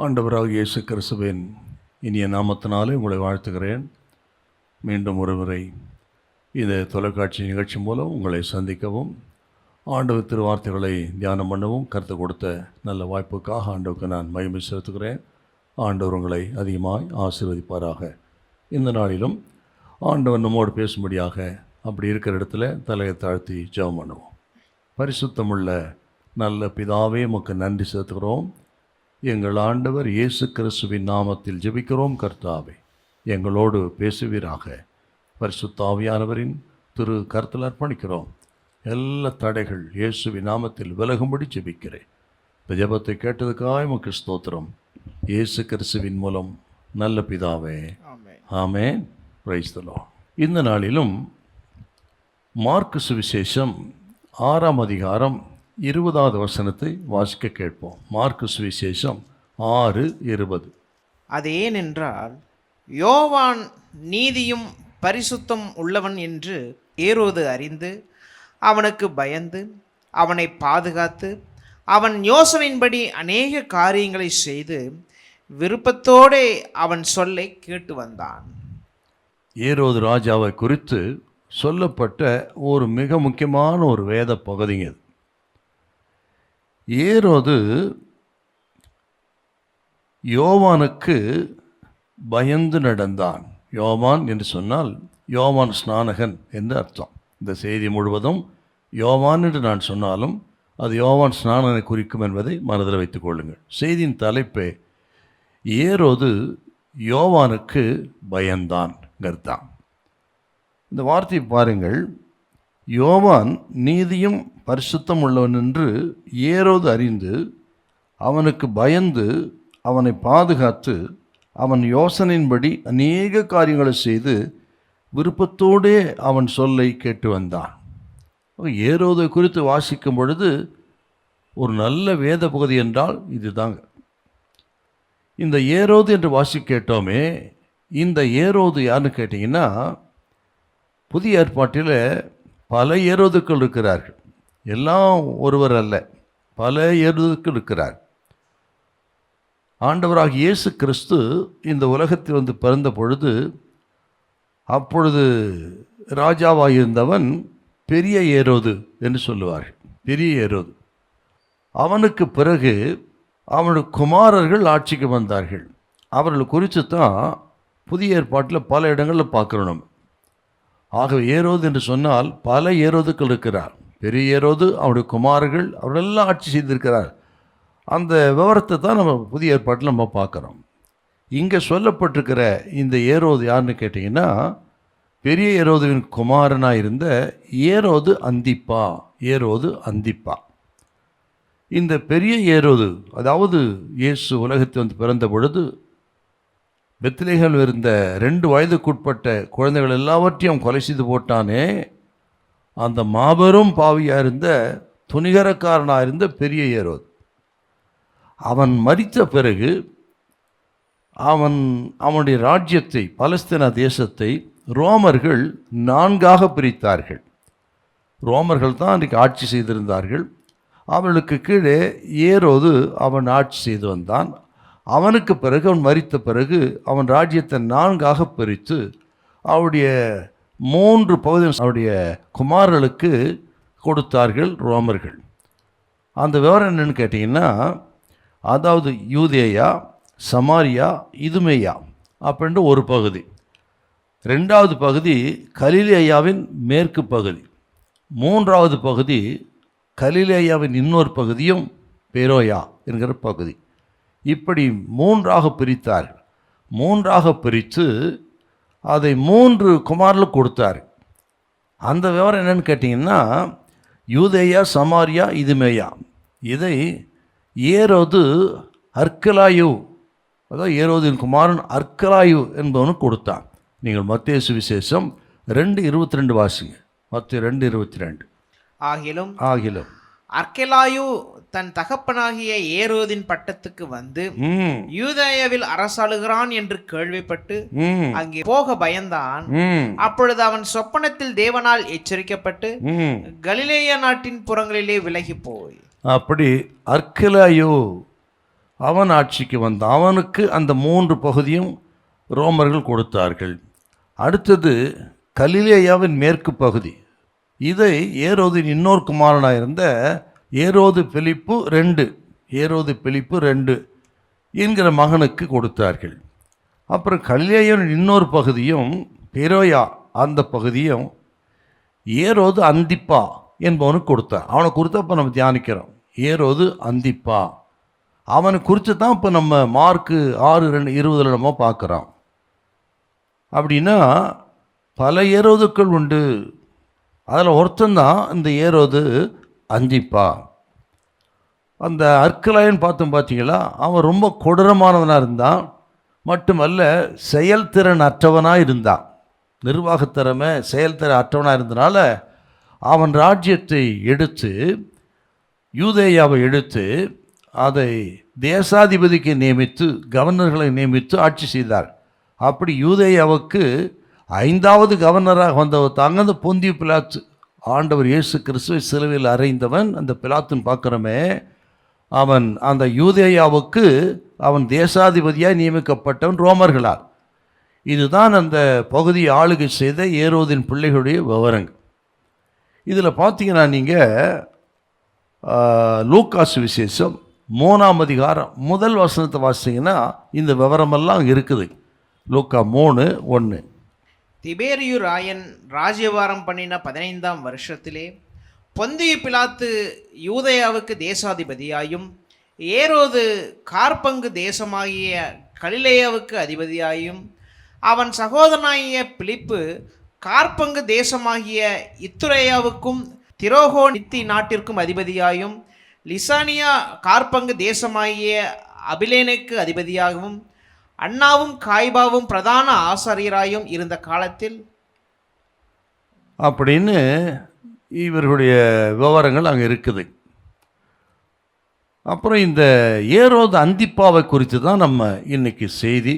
ஆண்டவராக இயேசு கிறிஸ்துவின் இனிய நாமத்தினாலே உங்களை வாழ்த்துகிறேன். மீண்டும் ஒருமுறை இந்த தொலைக்காட்சி நிகழ்ச்சி மூலம் உங்களை சந்திக்கவும் ஆண்டவர் திருவார்த்தைகளை தியானம் பண்ணவும் கருத்து கொடுத்த நல்ல வாய்ப்புக்காக ஆண்டவருக்கு நான் மகிமை செலுத்துகிறேன். ஆண்டவர் உங்களை அதிகமாய் ஆசீர்வதிப்பாராக. இந்த நாளிலும் ஆண்டவர் நம்மோடு பேசும்படியாக அப்படி இருக்கிற இடத்துல தலையை தாழ்த்தி ஜெபம் பண்ணுவோம். பரிசுத்தமுள்ள நல்ல பிதாவே உமக்கு நன்றி செலுத்துகிறோம். எங்கள் ஆண்டவர் இயேசு கிறிஸ்துவின் நாமத்தில் ஜெபிக்கிறோம். கர்த்தாவே, எங்களோடு பேசுவீராக. பரிசுத்த ஆவியானவரின் திரு கருத்தில் அர்ப்பணிக்கிறோம். எல்லா தடைகள் இயேசுவின் நாமத்தில் விலகும்படி ஜெபிக்கிறேன். இந்த ஜெபத்தை கேட்டதுக்காக உமக்கு ஸ்தோத்திரம். இயேசு கிறிஸ்துவின் மூலம் நல்ல பிதாவே, ஆமென். Praise the Lord. இந்த நாளிலும் மார்க்கு சுவிசேஷம் 6ஆம் அதிகாரம் 20வது வசனத்தை வாசிக்க கேட்போம். மார்க்கு சுவிசேஷம் 6:20. அது ஏனென்றால் யோவான் நீதியும் பரிசுத்தம் உள்ளவன் என்று ஏரோது அறிந்து அவனுக்கு பயந்து அவனை பாதுகாத்து அவன் யோசனையின்படி அநேக காரியங்களை செய்து விருப்பத்தோடே அவன் சொல்லை கேட்டு வந்தான். ஏரோது ராஜாவை குறித்து சொல்லப்பட்ட ஒரு மிக முக்கியமான ஒரு வேத பகுதிங்க. ஏரோது யோவானுக்கு பயந்து நடந்தான். யோவான் என்று சொன்னால் யோவான் ஸ்நானகன் என்று அர்த்தம். இந்த செய்தி முழுவதும் யோவான் என்று நான் சொன்னாலும் அது யோவான் ஸ்நானனை குறிக்கும் என்பதை மனதில் வைத்துக் கொள்ளுங்கள். செய்தியின் தலைப்பே ஏரோது யோவானுக்கு பயந்தான் கர்த்தான். இந்த வார்த்தை பாருங்கள். யோவான் நீதியும் பரிசுத்தம் உள்ளவன் என்று ஏரோது அறிந்து அவனுக்கு பயந்து அவனை பாதுகாத்து அவன் யோசனையின்படி அநேக காரியங்களை செய்து விருப்பத்தோடே அவன் சொல்லை கேட்டு வந்தான். ஏரோதை குறித்து வாசிக்கும் பொழுது ஒரு நல்ல வேத பகுதி என்றால் இதுதாங்க. இந்த ஏரோது என்று வாசிக்க கேட்டோமே, இந்த ஏரோது யாருன்னு கேட்டிங்கன்னா, புதிய ஏற்பாட்டில் பல ஏரோதுக்கள் இருக்கிறார்கள். எல்லாம் ஒருவர் அல்ல, பல ஏரோதுக்கள் இருக்கிறார். ஆண்டவராக இயேசு கிறிஸ்து இந்த உலகத்தில் வந்து பிறந்த பொழுது அப்பொழுது ராஜாவாயிருந்தவன் பெரிய ஏரோது என்று சொல்லுவார்கள். பெரிய ஏரோது. அவனுக்கு பிறகு அவனுடைய குமாரர்கள் ஆட்சிக்கு வந்தார்கள். அவர்கள் குறித்து தான் புதிய ஏற்பாட்டில் பல இடங்களில் பார்க்குறோம் நம்ம. ஆகவே ஏரோது என்று சொன்னால் பல ஏரோதுக்கள் இருக்கிறார். பெரிய ஏரோது, அவருடைய குமாரர்கள், அவரெல்லாம் ஆட்சி செய்திருக்கிறார். அந்த விவரத்தை தான் நம்ம புதிய ஏற்பாட்டில் நம்ம பார்க்குறோம். இங்கே சொல்லப்பட்டிருக்கிற இந்த ஏரோது யாருன்னு கேட்டிங்கன்னா, பெரிய ஏரோதுவின் குமாரனாக இருந்த ஏரோது அந்திப்பா. ஏரோது அந்திப்பா. இந்த பெரிய ஏரோது, அதாவது இயேசு உலகத்தில் வந்து பிறந்த பொழுது பெத்லகேமில் இருந்த 2 வயதுக்குட்பட்ட குழந்தைகள் எல்லாவற்றையும் கொலை செய்து போட்டானே, அந்த மாபெரும் பாவியாக இருந்த துணிகரக்காரனாக இருந்த பெரிய ஏரோது. அவன் மரித்த பிறகு அவனுடைய ராஜ்யத்தை, பலஸ்தீன தேசத்தை ரோமர்கள் 4ஆக பிரித்தார்கள். ரோமர்கள் தான் அன்றைக்கு ஆட்சி செய்திருந்தார்கள். அவர்களுக்கு கீழே ஏரோது அவன் ஆட்சி செய்து வந்தான். அவனுக்கு பிறகு, அவன் மரித்த பிறகு அவன் ராஜ்யத்தை 4ஆக பிரித்து அவருடைய 3 பகுதி அவருடைய குமாரர்களுக்கு கொடுத்தார்கள் ரோமர்கள். அந்த விவரம் என்னென்னு கேட்டிங்கன்னா, அதாவது யூதேயா, சமாரியா, இதுமேயா அப்படின்ற ஒரு பகுதி. 2வது பகுதி கலிலேயாவின் மேற்கு பகுதி. 3வது பகுதி கலிலேயாவின் இன்னொரு பகுதியும் பெரோயா என்கிற பகுதி. இப்படி 3ஆக பிரித்தார்கள். 3ஆக பிரித்து அதை 3 குமாரர்களுக்கு கொடுத்தார். அந்த விவரம் என்னென்னு கேட்டிங்கன்னா, யூதேயா, சமாரியா, இதுமேயா, இதை ஏரோது அர்க்கலாயு, அதாவது ஏரோதின் குமாரன் அர்க்கலாயு என்பவனுக்கு கொடுத்தான். நீங்கள் மத்தேயு சுவிசேஷம் 2:22 வாசிங்க. மத்தேயு 2:22. ஆகிலும் அர்க்கலாயு தன் தகப்பனாகிய ஏரோதின் பட்டத்துக்கு வந்து யூதேயாவில் அரசாளுகிறான் என்று கேள்விப்பட்டு அங்கே போக பயந்தான். அப்பொழுது அவன் சொப்பனத்தில் தேவனால் எச்சரிக்கப்பட்டு கலிலேயா நாட்டின் புறங்களிலே விலகி போய். அப்படி அர்க்கலாயு அவன் ஆட்சிக்கு வந்தான். அவனுக்கு அந்த 3 பகுதியும் ரோமர்கள் கொடுத்தார்கள். அடுத்தது கலிலேயாவின் மேற்கு பகுதி. இதை ஏரோதின் இன்னொரு குமாரனாக இருந்த ஏரோது பிலிப்பு 2 என்கிற மகனுக்கு கொடுத்தார்கள். அப்புறம் கலிலேயாவின் இன்னொரு பகுதியும் பெரோயா அந்த பகுதியும் ஏரோது அந்திப்பா என்பவனுக்கு கொடுத்தான். அவனை குறித்து இப்போ நம்ம தியானிக்கிறோம். ஏரோது அந்திப்பா அவனை குறித்து தான் இப்போ நம்ம மார்க்கு 6:20 நம்ம பார்க்குறோம். அப்படின்னா பல ஏரோதுக்கள் உண்டு. அதில் ஒருத்தந்தான் இந்த ஏரோது அந்திப்பா. அந்த அர்க்கலாயன் பார்த்தீங்களா, அவன் ரொம்ப கொடூரமானவனாக இருந்தான். மட்டுமல்ல செயல்திறன் அற்றவனாக இருந்தான். நிர்வாகத்திறமை செயல்திறன் அற்றவனாக இருந்தனால அவன் ராஜ்யத்தை எடுத்து யூதேயாவை எடுத்து அதை தேசாதிபதிக்கு நியமித்து கவர்னர்களை நியமித்து ஆட்சி செய்தார். அப்படி யூதேயாவுக்கு 5வது கவர்னராக வந்தவர் தாங்க அந்த பொந்திய பிலாத்து. ஆண்டவர் இயேசு கிறிஸ்துவை சிலுவையில் அறைந்தவன் அந்த பிலாத்துன்னு பார்க்குறோமே, அவன் அந்த யூதேயாவுக்கு அவன் தேசாதிபதியாக நியமிக்கப்பட்டவன் ரோமர்களால். இதுதான் அந்த பகுதியை ஆளுகை செய்த ஏரோதின் பிள்ளைகளுடைய விவரங்கள். இதில் பார்த்தீங்கன்னா நீங்கள் லூக்காசு விசேஷம் 3ஆம் அதிகாரம் 1 வசனத்தை வாசிங்கன்னா இந்த விவரமெல்லாம் இருக்குது. லூக்கா 3:1. திபேரியு ராயன் ராஜ்யபாரம் பண்ணின 15ஆம் வருஷத்திலே பொந்தியு பிலாத்து யூதேயாவுக்கு தேசாதிபதியாயும் ஏரோது கார்பங்கு தேசமாகிய கலிலேயாவுக்கு அதிபதியாயும் அவன் சகோதரனாகிய பிலிப்பு கார்பங்கு தேசமாகிய இத்துரேயாவுக்கும் திரோகோனித்தி நாட்டிற்கும் அதிபதியாயும் லிசானியா கார்பங்கு தேசமாகிய அபிலேனுக்கு அதிபதியாகவும் அண்ணாவும் காய்பாவும் பிரதான ஆசாரியராயும் இருந்த காலத்தில் அப்படின்னு இவர்களுடைய விவரங்கள் அங்கே இருக்குது. அப்புறம் இந்த ஏரோது அந்திப்பாவை குறித்து தான் நம்ம இன்னைக்கு செய்தி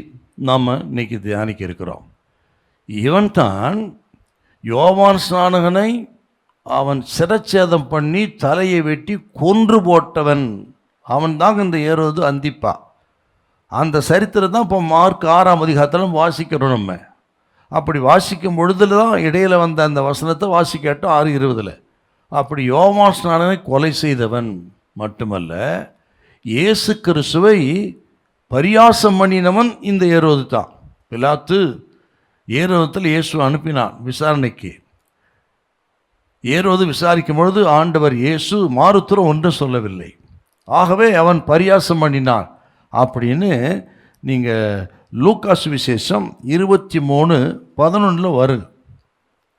நாம் இன்னைக்கு தியானிக்க இருக்கிறோம். இவன் தான் யோவான் ஸ்நானகனை அவன் சிரச்சேதம் பண்ணி தலையை வெட்டி கொன்று போட்டவன். அவன் தாங்க இந்த ஏரோது அந்திப்பா. அந்த சரித்திரம் தான் இப்போ மார்க் 6ஆம் அதிகாரத்திலும் வாசிக்கிறோம். நம்ம அப்படி வாசிக்கும் பொழுதுல தான் இடையில் வந்த அந்த வசனத்தை வாசிக்கட்டும் 6:20. அப்படி யோவான் ஸ்நானனை கொலை செய்தவன் மட்டுமல்ல, இயேசு கிறிஸ்துவை பரியாசம் பண்ணினவன் இந்த ஏரோது தான். பிலாத்து ஏரோதத்தில் இயேசு அனுப்பினான் விசாரணைக்கு. ஏரோது விசாரிக்கும் பொழுது ஆண்டவர் இயேசு மாறுத்துரம் ஒன்றும் சொல்லவில்லை. ஆகவே அவன் பரியாசம் பண்ணினான் அப்படின்னு நீங்கள் லூக்காசு விசேஷம் 23:11 வரும்.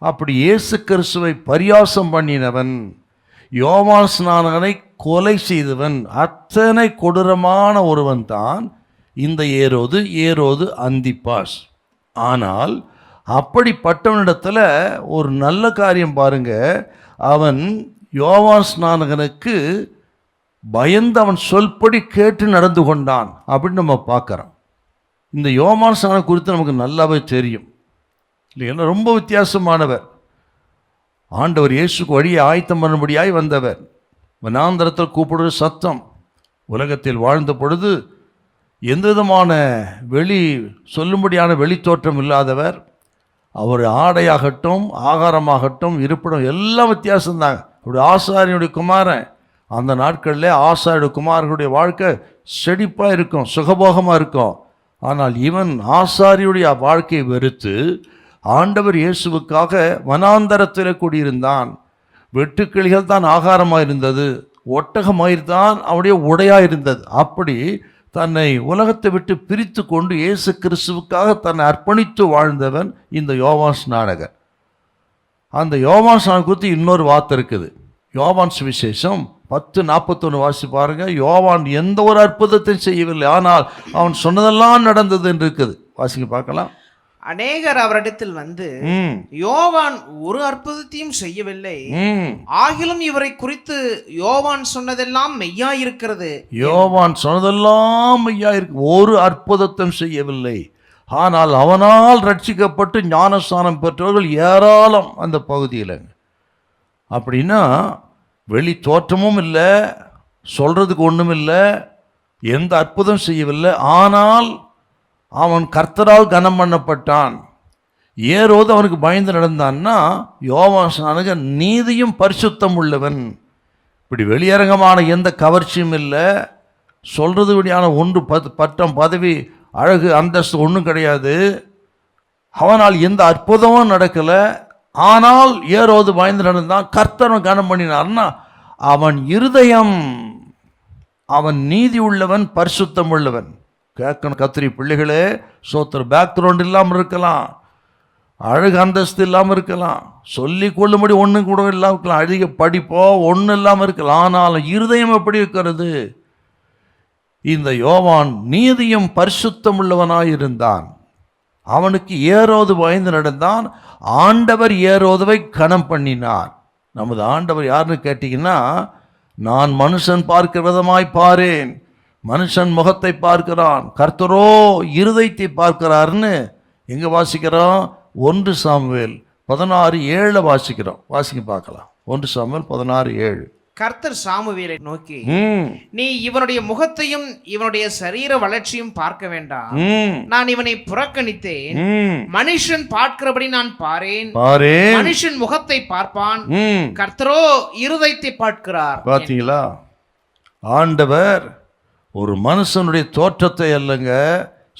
அப்படி இயேசு கிறிஸ்துவை பரியாசம் பண்ணினவன், யோவான் ஸ்நானகனை கொலை செய்தவன், அத்தனை கொடூரமான ஒருவன் தான் இந்த ஏரோது அந்திப்பாஸ். ஆனால் அப்படிப்பட்டவனிடத்தில் ஒரு நல்ல காரியம் பாருங்க, அவன் யோவான் ஸ்நானகனுக்கு பயந்து அவன் சொல்படி கேட்டு நடந்து கொண்டான் அப்படின்னு நம்ம பார்க்குறோம். இந்த யோவான் ஸ்நானன் குறித்து நமக்கு நல்லாவே தெரியும் இல்லைங்களா? ரொம்ப வித்தியாசமானவர். ஆண்டவர் இயேசுக்கு வழியை ஆயத்தம் பண்ணும்படியாய் வந்தவர். வனாந்தரத்தில் கூப்பிடுற சத்தம். உலகத்தில் வாழ்ந்த பொழுது எந்த விதமான சொல்லும்படியான வெளித்தோற்றம் இல்லாதவர். அவர் ஆடையாகட்டும் ஆகாரமாகட்டும் இருப்பிடம் எல்லாம் வித்தியாசம்தாங்க. அப்படி ஆசாரியனுடைய குமாரன். அந்த நாட்களில் ஆசாரிய குமாரர்களுடைய வாழ்க்கை செழிப்பாக இருக்கும், சுகபோகமாக இருக்கும். ஆனால் இவன் ஆசாரியுடைய வாழ்க்கையை வெறுத்து ஆண்டவர் இயேசுவுக்காக வனாந்தரத்தில் கூடியிருந்தான். வெட்டுக்கிளிகள் தான் ஆகாரமாக இருந்தது, ஒட்டகமயிர்தான் அவருடைய உடையாக இருந்தது. அப்படி தன்னை உலகத்தை விட்டு பிரித்து கொண்டு இயேசு கிறிஸ்துவுக்காக தன்னை அர்ப்பணித்து வாழ்ந்தவன் இந்த யோவான் ஸ்நானகர். அந்த யோவான் ஸ்நானகர் குறித்து இன்னொரு வார்த்தை இருக்குது. யோவான் சுவிசேஷம் 10:41 வாசி பாருங்க. யோவான் எந்த ஒரு அற்புதத்தையும் செய்யவில்லை, ஆனால் அவன் சொன்னதெல்லாம் நடந்தது என்று இருக்குது. வாசிங்க பார்க்கலாம். அநேகர் அவரிடத்தில் வந்து, யோவான் ஒரு அற்புதத்தையும் செய்யவில்லை, ஆகிலும் இவரை குறித்து யோவான் சொன்னதெல்லாம் மெய்யாயிருக்கிறது. யோவான் சொன்னதெல்லாம் மெய்யாயிருக்கு, ஒரு அற்புதத்தையும் செய்யவில்லை. ஆனால் அவனால் ரட்சிக்கப்பட்டு ஞானஸ்நானம் பெற்றவர்கள் ஏராளம் அந்த பகுதியில். அப்படின்னா வெளி தோற்றமும் இல்லை, சொல்கிறதுக்கு ஒன்றும் இல்லை, எந்த அற்புதம் செய்யவில்லை. ஆனால் அவன் கர்த்தரால் கனம் பண்ணப்பட்டான். ஏரோது அவனுக்கு பயந்து நடந்தான்னா, யோவான் ஸ்நானகன் நீதியும் பரிசுத்தம் உள்ளவன். இப்படி வெளியரங்கமான எந்த கவர்ச்சியும் இல்லை, சொல்கிறது விடியான ஒன்று பட்டம் பதவி அழகு அந்தஸ்து ஒன்றும் கிடையாது. அவனால் எந்த அற்புதமும் நடக்கலை. ஆனால் ஏரோது பயந்து நடந்தான், கர்த்தரை கனம் பண்ணினார்னா அவன் இருதயம், அவன் நீதி உள்ளவன், பரிசுத்தம் உள்ளவன். கேட்கணும் கத்திரி பிள்ளைகளே, சோத்திர பேக்ரவுண்ட் இல்லாமல் இருக்கலாம், அழகு அந்தஸ்து இல்லாமல் இருக்கலாம், சொல்லி கொள்ளும்படி ஒன்றும் கூட இல்லாமல் இருக்கலாம், அதிக படிப்போ ஒன்றும் இல்லாமல் இருக்கலாம். ஆனாலும் இருதயம் எப்படி இருக்கிறது? இந்த யோவான் நீதியும் பரிசுத்தம் உள்ளவனாயிருந்தான். அவனுக்கு ஏரோது பயந்து நடந்தான். ஆண்டவர் ஏரோதுவை கனம் பண்ணினார். நமது ஆண்டவர் யாருன்னு கேட்டிங்கன்னா, நான் மனுஷன் பார்க்கிற விதமாய் பாரேன், மனுஷன் முகத்தை பார்க்கிறான், கர்த்தரோ இருதயத்தை பார்க்கிறார்னு எங்கே வாசிக்கிறோம்? 1 சாமுவேல் 16:7 வாசிக்கிறோம். வாசிக்க பார்க்கலாம். 1 சாமுவேல் 16:7. கர்த்தர் சாமுவேலை நோக்கி, நீ இவனுடைய முகத்தையும் இவனுடைய சரீர வளர்ச்சியும் பார்க்க வேண்டாம், நான் இவனை புறக்கணித்தேன். மனுஷன் பார்க்கிறபடி நான் பாரேன், மனுஷன் முகத்தை பார்ப்பான், கர்த்தரோ இருதயத்தை பார்க்கிறார். பார்த்தீங்களா? ஆண்டவர் ஒரு மனுஷனுடைய தோற்றத்தை அல்லங்க,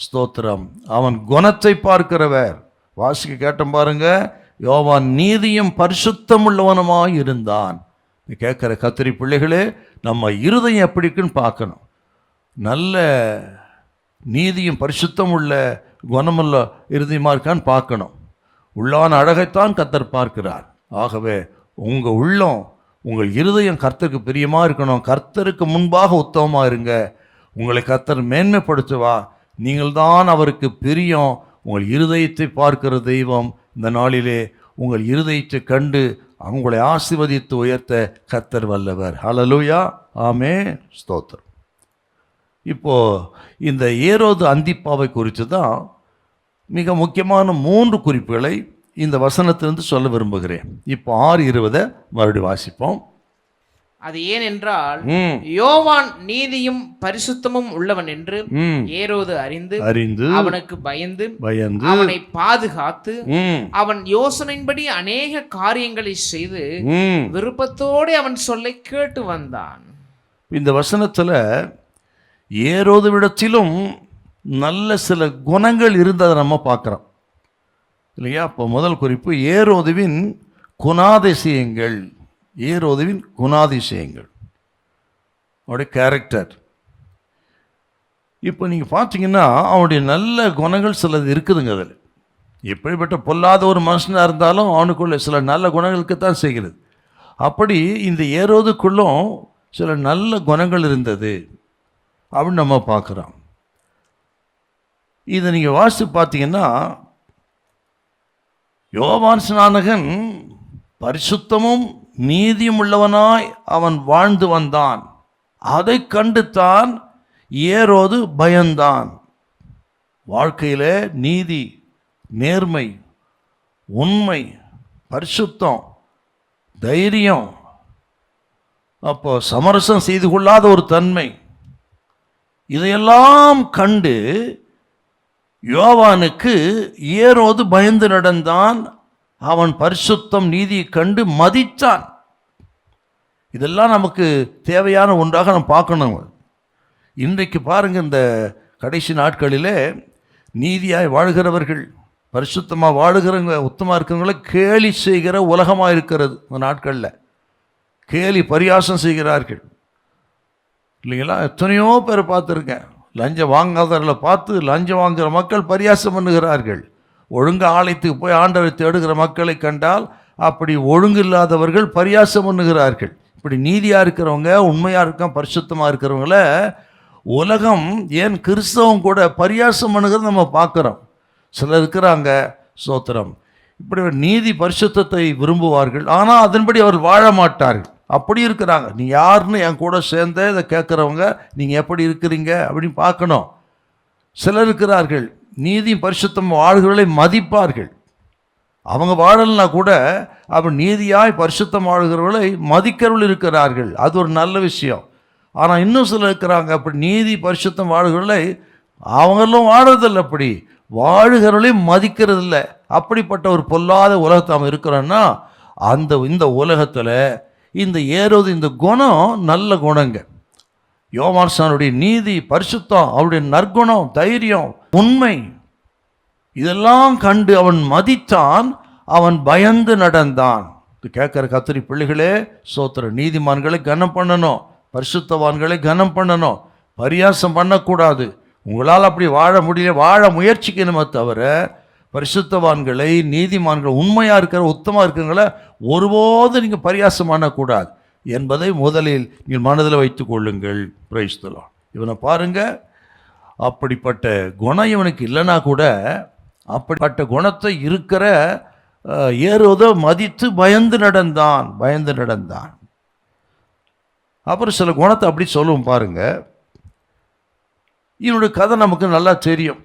ஸ்தோத்திரம், அவன் குணத்தை பார்க்கிறவர். வாசிக்க கேட்டோம் பாருங்க, யோவான் நீதியும் பரிசுத்தம் உள்ளவனுமாய் இருந்தான். கேட்குற கத்திரி பிள்ளைகளே, நம்ம இருதயம் எப்படி இருக்குன்னு பார்க்கணும். நல்ல நீதியும் பரிசுத்தம் உள்ள குணமுள்ள இருதயமாக இருக்கான்னு பார்க்கணும். உள்ளான அழகைத்தான் கர்த்தர் பார்க்கிறார். ஆகவே உங்கள் உள்ளம், உங்கள் இருதயம் கர்த்தருக்கு பிரியமாக இருக்கணும். கர்த்தருக்கு முன்பாக உத்தமமாக இருங்க. உங்களை கர்த்தர் மேன்மைப்படுத்துவா. நீங்கள் தான் அவருக்கு பிரியம். உங்கள் இருதயத்தை பார்க்கிற தெய்வம் இந்த நாளிலே உங்கள் இருதயத்தை கண்டு அவங்களை ஆசீர்வதித்து உயர்த்த கர்த்தர் வல்லவர். ஹல்லேலூயா, ஆமென், ஸ்தோத்திரம். இப்போது இந்த ஏரோது அந்திப்பாவை குறித்து தான் மிக முக்கியமான 3 குறிப்புகளை இந்த வசனத்திலிருந்து சொல்ல விரும்புகிறேன். இப்போ 6:20 மறுபடியும் வாசிப்போம். அது ஏனென்றால் யோவான் நீதியும் பரிசுத்தமும் உள்ளவன் என்று ஏரோது அறிந்து அவனுக்கு பயந்து அவனை பாதுகாத்து அவன் யோசனையின்படி அநேக காரியங்களை செய்து விருப்பத்தோடு அவன் சொல்லை கேட்டு வந்தான். இந்த வசனத்துல ஏரோதுவிடத்திலும் நல்ல சில குணங்கள் இருந்ததை நம்ம பார்க்கிறோம் இல்லையா? இப்போ முதல் குறிப்பு ஏரோதுவின் குணாதிசயங்கள். ஏரோதுவின் குணாதிசயங்கள், அவருடைய கேரக்டர். இப்போ நீங்கள் பார்த்தீங்கன்னா அவனுடைய நல்ல குணங்கள் சிலது இருக்குதுங்க. அதில் எப்படிப்பட்ட பொல்லாத ஒரு மனுஷனாக இருந்தாலும் அவனுக்குள்ள சில நல்ல குணங்களுக்கு தான் செய்கிறது. அப்படி இந்த ஏரோதுக்குள்ளும் சில நல்ல குணங்கள் இருந்தது அப்படின்னு நம்ம பார்க்குறோம். இதை நீங்கள் வாசித்து பார்த்தீங்கன்னா, யோவான் ஸ்நானகன் பரிசுத்தமும் நீதியும் உள்ளவனாய் அவன் வாழ்ந்து வந்தான். அதை கண்டுத்தான் ஏரோது பயந்தான். வாழ்க்கையில் நீதி, நேர்மை, உண்மை, பரிசுத்தம், தைரியம், அப்போ சமரசம் செய்து கொள்ளாத ஒரு தன்மை, இதையெல்லாம் கண்டு யோவானுக்கு ஏரோது பயந்து நடந்தான். அவன் பரிசுத்தம் நீதியை கண்டு மதித்தான். இதெல்லாம் நமக்கு தேவையான ஒன்றாக நம்ம பார்க்கணும். இன்றைக்கு பாருங்கள், இந்த கடைசி நாட்களிலே நீதியாய் வாழ்கிறவர்கள், பரிசுத்தமாக வாழுகிறவங்க, உத்தமாக இருக்கிறவங்கள கேலி செய்கிற உலகமாக இருக்கிறது. இந்த நாட்களில் கேலி பரியாசம் செய்கிறார்கள் இல்லைங்களா? எத்தனையோ பேர் பார்த்துருக்கேன். லஞ்சம் வாங்காதவர்களை பார்த்து லஞ்சம் வாங்குகிற மக்கள் பரியாசம் பண்ணுகிறார்கள். ஒழுங்கு ஆலயத்துக்கு போய் ஆண்டவரை தேடுகிற மக்களை கண்டால் அப்படி ஒழுங்கு இல்லாதவர்கள் பரியாசம் பண்ணுகிறார்கள். இப்படி நீதியாக இருக்கிறவங்க, உண்மையாக இருக்க பரிசுத்தமாக இருக்கிறவங்கள உலகம், ஏன் கிறிஸ்தவம் கூட பரியாசம் பண்ணுகிறது நம்ம பார்க்குறோம். சிலர் இருக்கிறாங்க, ஸ்தோத்திரம், இப்படி நீதி பரிசுத்தத்தை விரும்புவார்கள், ஆனால் அதன்படி அவர் வாழ மாட்டார்கள். அப்படி இருக்கிறாங்க. நீ யாருன்னு என் கூட சேர்ந்த இதை கேட்குறவங்க, நீங்கள் எப்படி இருக்கிறீங்க அப்படின்னு பார்க்கணும். சிலர் இருக்கிறார்கள், நீதி பரிசுத்தம் வாழ்கிறவர்களை மதிப்பார்கள். அவங்க வாழலைன்னா கூட அவர் நீதியாய் பரிசுத்தம் வாழ்கிறவர்களை மதிக்கிறவர்கள் இருக்கிறார்கள். அது ஒரு நல்ல விஷயம். ஆனால் இன்னும் சிலர் இருக்கிறாங்க அப்படி நீதி பரிசுத்தம் வாழ்கிறவர்களை அவங்களும் வாழறதில்லை, அப்படி வாழுகிறவர்களையும் மதிக்கிறதில்லை. அப்படிப்பட்ட ஒரு பொல்லாத உலகத்தை அவன் இருக்கிறோன்னா இந்த உலகத்தில் இந்த ஏரோது இந்த குணம் நல்ல குணங்க. யோவான்சானுடைய நீதி பரிசுத்தம், அவருடைய நற்குணம், தைரியம், உண்மை இதெல்லாம் கண்டு அவன் மதித்தான், அவன் பயந்து நடந்தான். இது கேட்குற கத்திரி பிள்ளைகளே சோத்திர, நீதிமான்களை கனம் பண்ணணும், பரிசுத்தவான்களை கனம் பண்ணணும், பரியாசம் பண்ணக்கூடாது. உங்களால் அப்படி வாழ முடியல, வாழ முயற்சிக்கணுமே தவிர பரிசுத்தவான்களை, நீதிமான்கள், உண்மையாக இருக்கிற உத்தமாக இருக்கிறவங்கள ஒருபோது நீங்கள் பரியாசம் பண்ணக்கூடாது என்பதை முதலில் நீங்கள் மனதில் வைத்துக் கொள்ளுங்கள். Praise the Lord. இவனை பாருங்க, அப்படிப்பட்ட குணம் இவனுக்கு இல்லைனா கூட அப்படிப்பட்ட குணத்தை இருக்கிற ஏரோதை மதித்து பயந்து நடந்தான். அப்புறம் சில குணத்தை அப்படி சொல்லுவோம் பாருங்க. இவனுடைய கதை நமக்கு நல்லா தெரியும்.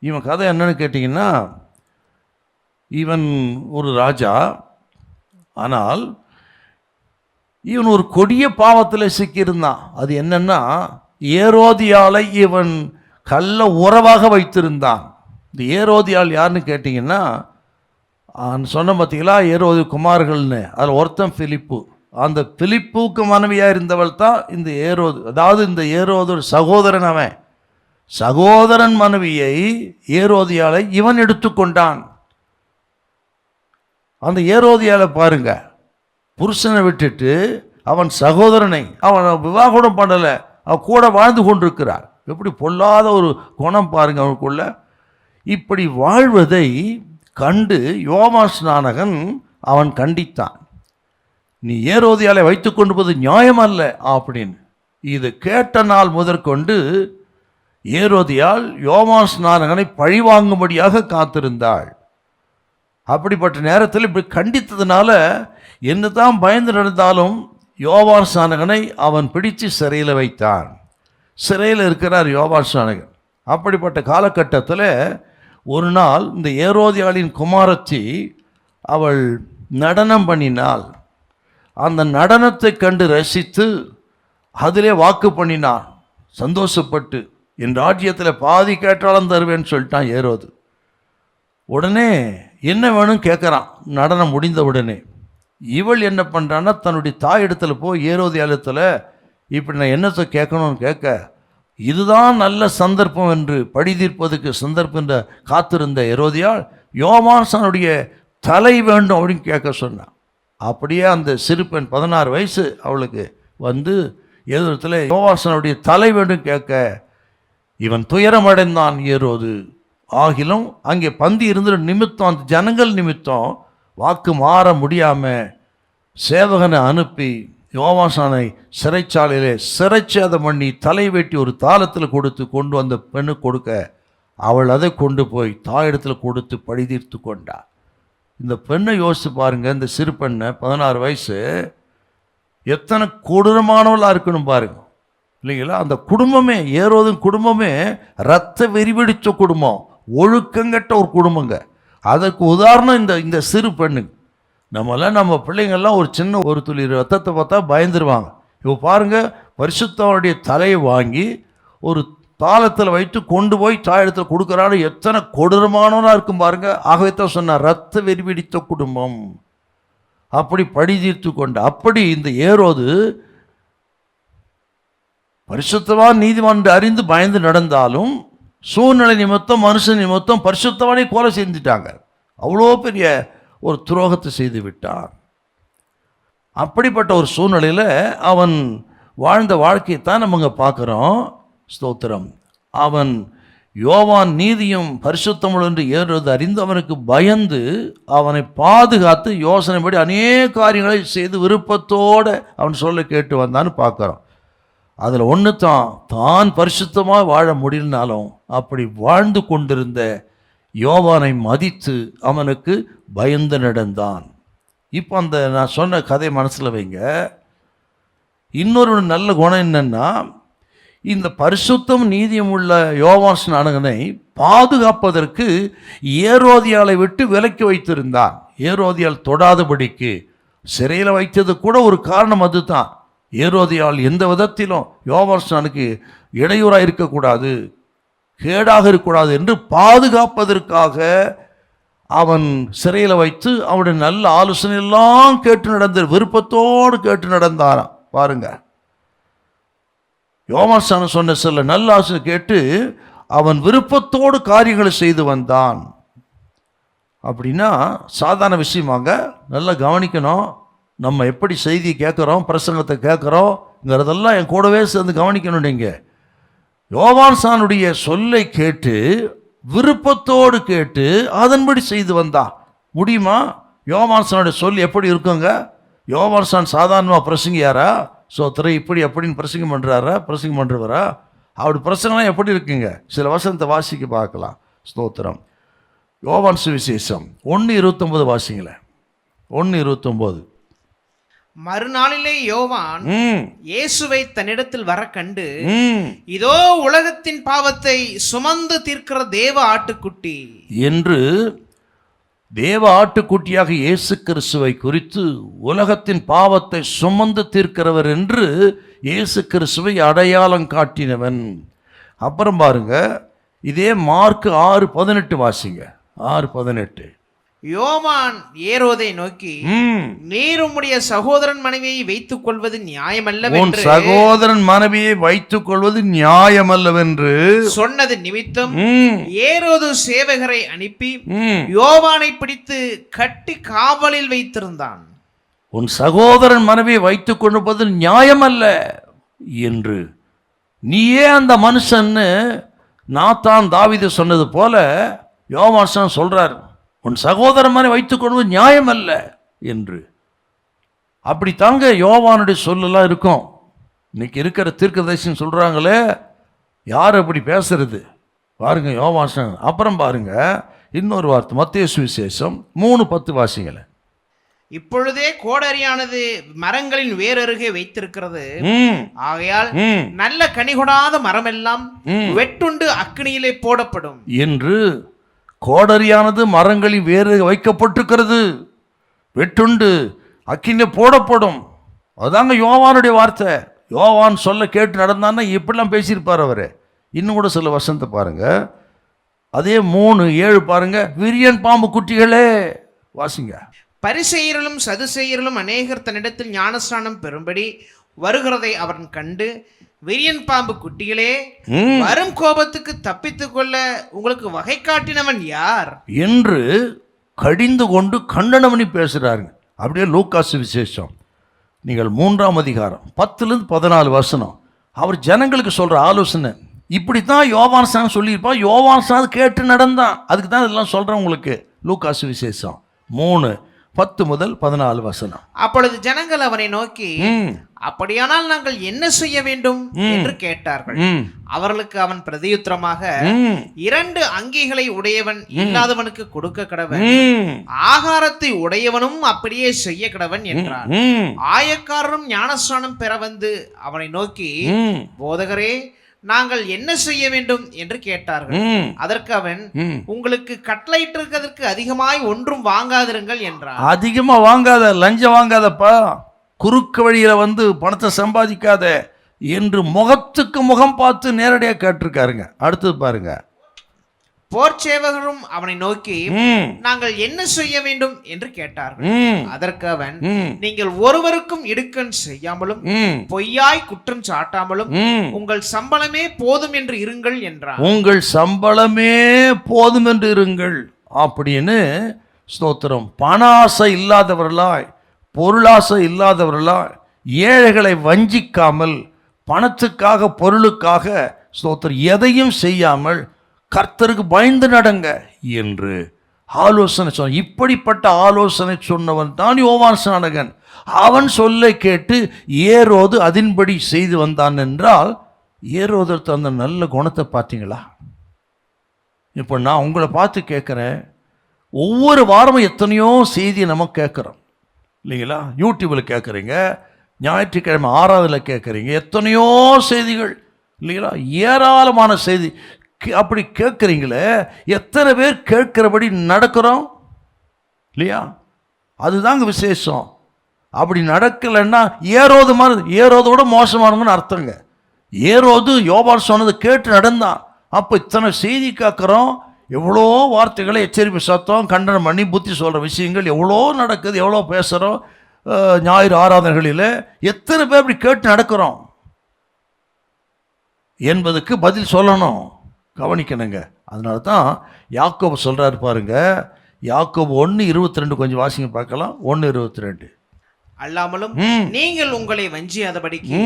இவன் கதை என்னன்னு கேட்டிங்கன்னா, இவன் ஒரு ராஜா, ஆனால் இவன் ஒரு கொடிய பாவத்தில் சிக்கியிருந்தான். அது என்னன்னா, ஏரோதியாளை இவன் கள்ள உறவாக வைத்திருந்தான். இந்த ஏரோதியாள் யாருன்னு கேட்டிங்கன்னா, சொன்ன பார்த்தீங்களா ஏரோது குமார்கள்னு, அதில் ஒருத்தன் பிலிப்பு. அந்த பிலிப்புக்கு மனைவியாக இருந்தவள் தான் இந்த ஏரோது. அதாவது இந்த ஏரோது ஒரு சகோதரன், அவன் சகோதரன் மனைவியை ஏரோதியாளை இவன் எடுத்துக்கொண்டான். அந்த ஏரோதியாளை பாருங்க, புருஷனை விட்டுட்டு அவன் சகோதரனை அவன் விவாகம் பண்ணலை, அவன் கூட வாழ்ந்து கொண்டிருக்கிறார். எப்படி பொல்லாத ஒரு குணம் பாருங்க அவனுக்குள்ள. இப்படி வாழ்வதை கண்டு யோவான் ஸ்நானகன் அவன் கண்டித்தான். நீ ஏரோதியாளை வைத்து கொண்டு போவது நியாயம் அல்ல அப்படின்னு. இது கேட்ட நாள் முதற்கொண்டு ஏரோதியாள் யோவான் ஸ்நானகனை பழிவாங்கும்படியாக காத்திருந்தாள். அப்படிப்பட்ட நேரத்தில் இப்படி கண்டித்ததுனால என்னதான் பயந்து நடந்தாலும் யோவான் ஸ்நானகனை அவன் பிடித்து சிறையில் வைத்தான். சிறையில் இருக்கிறார் யோவான் ஸ்நானகன். அப்படிப்பட்ட காலகட்டத்தில் ஒரு நாள் இந்த ஏரோதியாளின் குமாரத்தி அவள் நடனம் பண்ணினாள். அந்த நடனத்தை கண்டு ரசித்து அதிலே வாக்கு பண்ணினான் சந்தோஷப்பட்டு, என் ராஜ்யத்தில் பாதி கேட்டாலும் தருவேன்னு சொல்லிட்டான் ஏரோது. உடனே என்ன வேணும் கேட்குறான். நடனம் முடிந்த உடனே இவள் என்ன பண்ணுறான்னா, தன்னுடைய தாய் இடத்துல போய் ஏரோதியாளத்தில் இப்படி நான் என்னத்தை கேட்கணும்னு கேட்க, இதுதான் நல்ல சந்தர்ப்பம் என்று பழி தீர்ப்பதுக்கு சந்தர்ப்பம் என்று காத்திருந்த ஏரோதியாள் யோவான்சானுடைய தலை வேண்டும் அப்படின்னு கேட்க சொன்னான். அப்படியே அந்த சிறுபெண் 16 வயசு அவளுக்கு வந்து எதிரத்தில் யோவான்சானுடைய தலை வேண்டும் கேட்க இவன் துயரமடைந்தான் ஏரோது. ஆகிலும் அங்கே பந்தி இருந்த நிமித்தம், அந்த ஜனங்கள் நிமித்தம் வாக்கு மாற முடியாமல் சேவகனை அனுப்பி யோவான்சானை சிறைச்சாலையிலே சிறைச்சேதம் பண்ணி தலை வெட்டி ஒரு தாளத்தில் கொடுத்து கொண்டு வந்த பெண்ணு கொடுக்க, அவள் அதை கொண்டு போய் தாயிடத்தில் கொடுத்து பழி தீர்த்து கொண்டாள். இந்த பெண்ணை யோசித்து பாருங்கள், இந்த சிறு பெண்ணை 16 வயசு எத்தனை கொடூரமானவளாக இருக்கணும் பாருங்க இல்லைங்களா. அந்த குடும்பமே, ஏரோதின் குடும்பமே இரத்த வெறிபிடிச்ச குடும்பம், ஒழுக்கங்கட்ட ஒரு குடும்பங்க. அதற்கு உதாரணம் இந்த சிறு பெண்ணுங்க. நம்ம பிள்ளைங்கள்லாம் ஒரு சின்ன ஒரு துளி ரத்தத்தை பார்த்தா பயந்துருவாங்க. இப்போ பாருங்கள், பரிசுத்தவனுடைய தலையை வாங்கி ஒரு தாளத்தில் வைத்து கொண்டு போய் தாயிடத்தில் கொடுக்குறான்னு எத்தனை கொடூரமானவனாக இருக்கும் பாருங்க. ஆகவே தான் சொன்னார், ரத்த வெறிபிடித்த குடும்பம். அப்படி பழி தீர்த்து கொண்ட. அப்படி இந்த ஏரோது பரிசுத்தவான் நீதிமான் அறிந்து பயந்து நடந்தாலும் சூழ்நிலை நிமித்தம், மனுஷன் நிமித்தம் பரிசுத்தவானை கொலை செஞ்சுட்டாங்க. அவ்வளோ பெரிய ஒரு துரோகத்தை செய்து விட்டான். அப்படிப்பட்ட ஒரு சூழ்நிலையில் அவன் வாழ்ந்த வாழ்க்கையை தான் நம்ம இங்கே பார்க்குறோம். ஸ்தோத்திரம். அவன் யோவான் நீதியும் பரிசுத்தமுள்ள என்று ஏறுவது அறிந்து அவனுக்கு பயந்து அவனை பாதுகாத்து யோசனைப்படி அநேக காரியங்களை செய்து விருப்பத்தோடு அவன் சொல்ல கேட்டு வந்தான்னு பார்க்குறோம். அதில் ஒன்று தான் பரிசுத்தமாக வாழ முடியலனாலும் அப்படி வாழ்ந்து கொண்டிருந்த யோவானை மதித்து அவனுக்கு பயந்து நடந்தான். இப்போ அந்த நான் சொன்ன கதை மனசில் வைங்க. இன்னொரு நல்ல குணம் என்னென்னா, இந்த பரிசுத்தம் நீதியும் உள்ள யோவான் ஸ்நானகனை பாதுகாப்பதற்கு ஏரோதியாளை விட்டு விலக்கி வைத்திருந்தான். ஏரோதியாள் தொடாதபடிக்கு சிறையில் வைத்தது கூட ஒரு காரணம் அதுதான். ஏரோதியால் எந்த விதத்திலும் யோவான்ஸ்நானுக்கு இடையூறாக இருக்கக்கூடாது, கேடாக இருக்கக்கூடாது என்று பாதுகாப்பதற்காக அவன் சிறையில் வைத்து அவனுடைய நல்ல ஆலோசனை எல்லாம் கேட்டு நடந்த, விருப்பத்தோடு கேட்டு நடந்தாராம். பாருங்க, யோவான்ஸ்நானன் சொன்ன சில நல்ல ஆலோசனை கேட்டு அவன் விருப்பத்தோடு காரியங்களை செய்து வந்தான். அப்படின்னா சாதாரண விஷயமாங்க. நல்லா கவனிக்கணும். நம்ம எப்படி செய்தி கேட்குறோம், பிரசங்கத்தை கேட்குறோங்கிறதெல்லாம் என் கூடவே சேர்ந்து கவனிக்கணும். நீங்கள் யோவான்ஸ்நானுடைய சொல்லை கேட்டு விருப்பத்தோடு கேட்டு அதன்படி செய்து வந்தா முடியுமா? யோவான்ஸ்நானுடைய சொல் எப்படி இருக்குங்க? யோவான்ஸ்நான் சாதாரணமாக பிரசங்கியாரா? இப்படி அப்படின்னு பிரசங்கம் பண்ணுறவரா? அவருடைய பிரசங்கம்லாம் எப்படி இருக்குங்க? சில வசனத்தை வாசிக்க பார்க்கலாம். ஸ்தோத்திரம். யோவான் சுவிசேஷம் 1:29 வாசிங்களேன். 1:29. மறுநாளிலே யோவான் இயேசுவை தன்னிடத்தில் வர கண்டு, இதோ உலகத்தின் பாவத்தை சுமந்து தீர்க்கிற தேவ ஆட்டுக்குட்டி என்று தேவ ஆட்டுக்குட்டியாக இயேசு கிறிஸ்துவை குறித்து உலகத்தின் பாவத்தை சுமந்து தீர்க்கிறவர் என்று இயேசு கிறிஸ்துவை அடையாளம் காட்டினவன். அப்புறம் பாருங்க, இதே மார்க் 6:18 வாசிங்க. 6:18. யோவான் ஏரோதை நோக்கி, நீர் உம்முடைய சகோதரன் மனைவியை வைத்துக் கொள்வது நியாயமல்லவென்று, சகோதரன் மனைவியை வைத்துக் கொள்வது நியாயமல்லவென்று சொன்னது நிமித்தம் ஏரோது சேவகரை அனுப்பி யோவானை பிடித்து கட்டி காவலில் வைத்திருந்தான். உன் சகோதரன் மனைவியை வைத்துக் கொள்வது நியாயமல்ல என்று நீயே அந்த மனுஷன்னு நாத்தான் தாவீது சொன்னது போல யோவான் சொல்றார். உன் சகோதரன் மனைவி வைத்துக் கொள்வது நியாயம் அல்ல என்று. அப்படித்தாங்க யோவானுடைய சொல்லலாம் இருக்கும். இன்னைக்கு இருக்கிற தீர்க்கதரிசின்னு சொல்றாங்களே, யார் அப்படி பேசுறது பாருங்க யோவான். அப்புறம் பாருங்க இன்னொரு வார்த்தை, மத்தேயு சுவிசேஷம் 3:10 வாசிங்களேன். இப்பொழுதே கோடரியானது மரங்களின் வேரருகே வைத்திருக்கிறது, ஆகையால் நல்ல கனிகொடாத மரமெல்லாம் வெட்டுண்டு அக்கினியிலே போடப்படும் என்று. கோடரியானது மரங்களில் வேறு வைக்கப்பட்டிருக்கிறது, வெட்டுண்டு அக்கினியிலே போடப்படும். அதுதாங்க யோவானுடைய வார்த்தை. யோவான் சொல்ல கேட்டு நடந்தான்னா இப்படிலாம் பேசியிருப்பார் அவர். இன்னும் கூட சில வசனத்தை பாருங்க. அதே 3:7 பாருங்க. விரியன் பாம்பு குட்டிகளே வாசிங்க. பரிசேயர்களும் சதுசேயர்களும் அநேகர் தன்னிடத்தில் ஞானஸ்நானம் பெறும்படி வருகிறதை அவன் கண்டு, விரியன் பாம்பு குட்டிகளே, வரும் கோபத்துக்கு தப்பித்துக் கொள்ள உங்களுக்கு வகை காட்டினவன் யார் என்று கடிந்து கொண்டு கண்டனம் பண்ணி பேசுறாருங்க. அப்படியே லூக்கா சுவிசேஷம் நீங்கள் 3ஆம் அதிகாரம் 10-14 வசனம். அவர் ஜனங்களுக்கு சொல்ற ஆலோசனை இப்படித்தான் யோவான் சொல்லியிருப்பான். யோவான் கேட்டு நடந்தான். அதுக்கு தான் இதெல்லாம் சொல்றேன் உங்களுக்கு. லூக்கா சுவிசேஷம் 3:10-14 வசனம். அப்பொழுது ஜனங்கள் அவனை நோக்கி, அப்படியானால் நாங்கள் என்ன செய்ய வேண்டும் என்று கேட்டார்கள். அவர்களுக்கு அவன் பிரதியுத்தரமாக, 2 அங்கிகளை உடையவன் இல்லாதவனுக்கு கொடுக்க கடவன், ஆகாரத்தை உடையவனும் அப்படியே செய்ய கடவன் என்றான். ஆயக்காரரும் ஞானஸ்நானம் பெற வந்து அவனை நோக்கி, போதகரே, நாங்கள் என்ன செய்ய வேண்டும் என்று கேட்டார்கள். அதற்கு அவன், உங்களுக்கு கட்டளையிட்டிருக்கிறதற்கு அதிகமாய் ஒன்றும் வாங்காதிருங்கள் என்றான். அதிகமா வாங்காத, லஞ்சம் வாங்காதப்பா, குறுக்கு வழியில வந்து பணத்தை சம்பாதிக்காத என்று முகத்துக்கு முகம் பார்த்து நேரடியாக கேட்டிருக்காருங்க. அடுத்தது பாருங்க. போர்ச்சேவகரும் அவனை நோக்கி, நாங்கள் என்ன செய்ய வேண்டும் என்று கேட்டார்கள். அதற்கு அவன், நீங்கள் ஒருவருக்கும் இடுக்கண் செய்யாமலும் பொய்யாய் குற்றம் சாட்டாமலும் உங்கள் சம்பளமே போதும் என்று இருங்கள் என்றான். உங்கள் சம்பளமே போதும் என்று இருங்கள் அப்படின்னு. ஸ்தோத்திரம். பண ஆசை இல்லாதவர்களாய், பொருளாசை இல்லாதவர்களாய், ஏழைகளை வஞ்சிக்காமல், பணத்துக்காக பொருளுக்காக ஸ்தோத்திரம் எதையும் செய்யாமல் கர்த்தருக்கு பயந்து நடங்க என்று ஆலோசனை சொன்ன. இப்படிப்பட்ட ஆலோசனை சொன்னவன் தான் யோவான் ஸ்நானகன். அவன் சொல்லை கேட்டு ஏரோது அதன்படி செய்து வந்தான் என்றால், ஏரோதற்கு அந்த நல்ல குணத்தை பார்த்தீங்களா? இப்போ நான் உங்களை பார்த்து கேட்குறேன், ஒவ்வொரு வாரமும் எத்தனையோ செய்தியை நம்ம கேட்குறோம் இல்லைங்களா? யூடியூப்பில் கேட்குறீங்க, ஞாயிற்றுக்கிழமை ஆராதனையில் கேட்குறீங்க, எத்தனையோ செய்திகள் இல்லைங்களா? ஏராளமான செய்தி. அப்படி கேட்குறீங்களே, எத்தனை பேர் கேட்கிறபடி நடக்கிறோம் இல்லையா? அதுதாங்க விசேஷம். அப்படி நடக்கலைன்னா ஏரோது மாதிரி, ஏரோதோட மோசமானவங்கன்னு அர்த்தங்க. ஏரோது யோவான் சொன்னது கேட்டு நடந்தான். அப்போ இத்தனை செய்தி கேட்குறோம், எவ்வளோ வார்த்தைகளை எச்சரிப்பு சத்தம் கண்டனம் பண்ணி புத்தி சொல்கிற விஷயங்கள் எவ்வளோ நடக்குது, எவ்வளோ பேசுகிறோம் ஞாயிறு ஆராதனைகளில். எத்தனை பேர் இப்படி கேட்டு நடக்கிறோம் என்பதுக்கு பதில் சொல்லணும், கவனிக்கணுங்க. அதனால தான் யாக்கோபு சொல்கிறாரு பாருங்க, யாக்கோபு 1:22 கொஞ்சம் வாசிங்க பார்க்கலாம். 1:22. அல்லாமலும் நீங்கள் உங்களை வஞ்சியாதபடிக்கு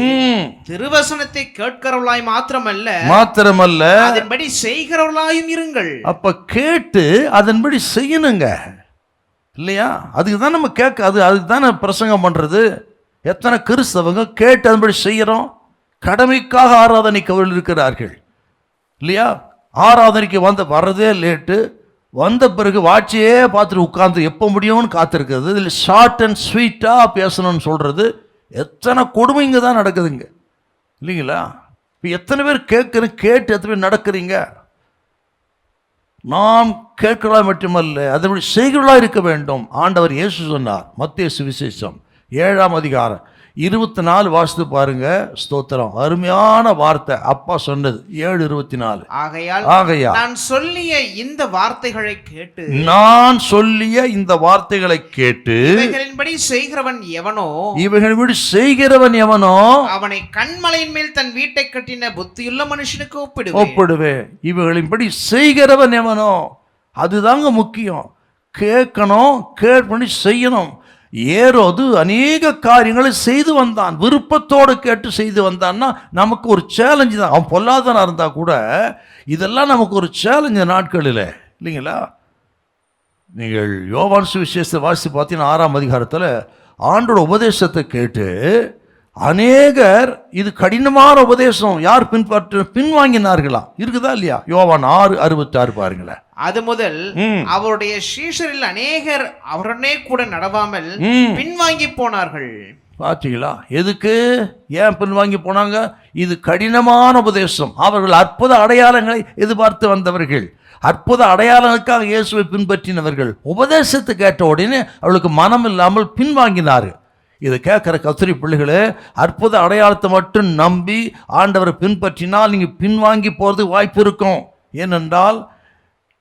திருவசனத்தை கேட்கிறவர்களாய் மாத்திரமல்ல அதன்படி செய்கிறவர்களாயும் இருங்கள். அப்ப கேட்டு அதன்படி செய்யணுங்க, இல்லையா? அதுக்கு தான் நம்ம அதுக்கு தான் பிரசங்கம் பண்றது. எத்தனை கிறிஸ்தவங்க கேட்டு அதன்படி செய்யறோம், கடமைக்காக ஆராதனைக்கு அவர்கள் இருக்கிறார்கள், இல்லையா? ஆராதனைக்கு வர்றதே லேட்டு, வந்த பிறகு வாட்சியே பார்த்துட்டு உட்காந்து எப்போ முடியும்னு காத்திருக்கிறது. இதில் ஷார்ட் அண்ட் ஸ்வீட்டாக பேசணும்னு சொல்கிறது எத்தனை கொடுமைங்க தான் நடக்குதுங்க, இல்லைங்களா? இப்போ எத்தனை பேர் கேட்டு எத்தனை பேர் நடக்கிறீங்க? நாம் கேட்கிறதா மட்டுமல்ல அதனுடைய செய்கிறவர்களாக இருக்க வேண்டும். ஆண்டவர் இயேசு சொன்னார், மத்தேயு சுவிசேஷம் 7ஆம் அதிகாரம் 24 வாசித்து பாருங்க. ஸ்தோத்திரம், அருமையான வார்த்தை அப்பா சொன்னது. 7:24. ஆகையால் நான் சொல்லிய இந்த வார்த்தைகளை கேட்டு இவைகளின்படி செய்கிறவன் எவனோ அவனை கண்மலையின் மேல் தன் வீட்டை கட்டின புத்தியுள்ள மனுஷனுக்கு ஒப்பிடுவேன். இவைகளின்படி செய்கிறவன் எவனோ, அதுதாங்க முக்கியம். கேட்கணும், கேட்பணி செய்யணும். ஏரோது அநேக காரியங்களை செய்து வந்தான், விருப்பத்தோடு கேட்டு செய்து வந்தான்னா நமக்கு ஒரு சேலஞ்சு தான். அவன் பொல்லாதவனாக இருந்தால் கூட இதெல்லாம் நமக்கு ஒரு சேலஞ்சு நாட்களில், இல்லைங்களா? நீங்கள் யோவான் சுவிசேஷத்தை வாசித்து பார்த்தீங்கன்னா 6ஆம் அதிகாரத்தில் ஆண்டோட உபதேசத்தை கேட்டு அநேகர் இது கடினமான உபதேசம் யார் பின்வாங்கினார்களா? இருக்குதா இல்லையா? யோவான் 6:66 பாருங்களேன். அது முதல் அவருடைய சீஷரில் அநேகர் அவருடனே கூட நடவாமல் பின்வாங்கி போனார்கள். பார்த்தீங்களா? எதுக்கு ஏன் பின்வாங்கி போனாங்க? இது கடினமான உபதேசம். அவர்கள் அற்புத அடையாளங்களை எதிர்பார்த்து வந்தவர்கள், அற்புத அடையாளங்களுக்காக இயேசுவை பின்பற்றினவர்கள். உபதேசத்தை கேட்ட உடனே அவளுக்கு மனம் இல்லாமல் பின்வாங்கினார்கள். இதை கேட்குற கத்திரி பிள்ளைகளே, அற்புத அடையாளத்தை மட்டும் நம்பி ஆண்டவரை பின்பற்றினால் நீங்கள் பின்வாங்கி போகிறதுக்கு வாய்ப்பு இருக்கும். ஏனென்றால்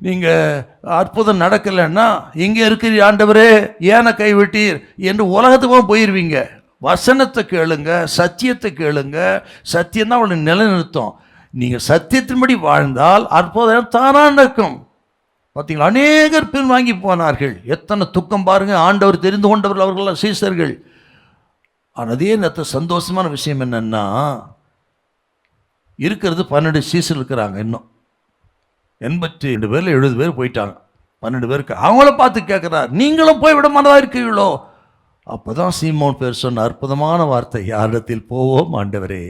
நீங்கள் அற்புதம் நடக்கலைன்னா இங்கே இருக்கிற ஆண்டவரே ஏன கைவிட்டீர் என்று உலகத்துக்கும் போயிடுவீங்க. வசனத்தை கேளுங்க, சத்தியத்தை கேளுங்க. சத்தியம் தான் அவளை நிலைநிறுத்தும். நீங்கள் சத்தியத்தின்படி வாழ்ந்தால் அற்புதம் தானாக நடக்கும். பார்த்தீங்களா? அநேகர் பின்வாங்கி போனார்கள். எத்தனை துக்கம் பாருங்க. ஆண்டவர் தெரிந்து கொண்டவர்கள் அவர்கள் சீசர்கள். ஆனால் அதே நேரத்தில் சந்தோஷமான விஷயம் என்னன்னா, இருக்கிறது 12 சீசர் இருக்கிறாங்க. இன்னும் 82 பேரில் 70 பேர் போயிட்டாங்க. 12 பேருக்கு அவங்கள பார்த்து கேட்குறார், நீங்களும் போய் விட மனதாக இருக்கீங்களோ? அப்போ தான் சீமோன் பேர் சொன்ன அற்புதமான வார்த்தை, யாரிடத்தில் போவோம் ஆண்டவரே,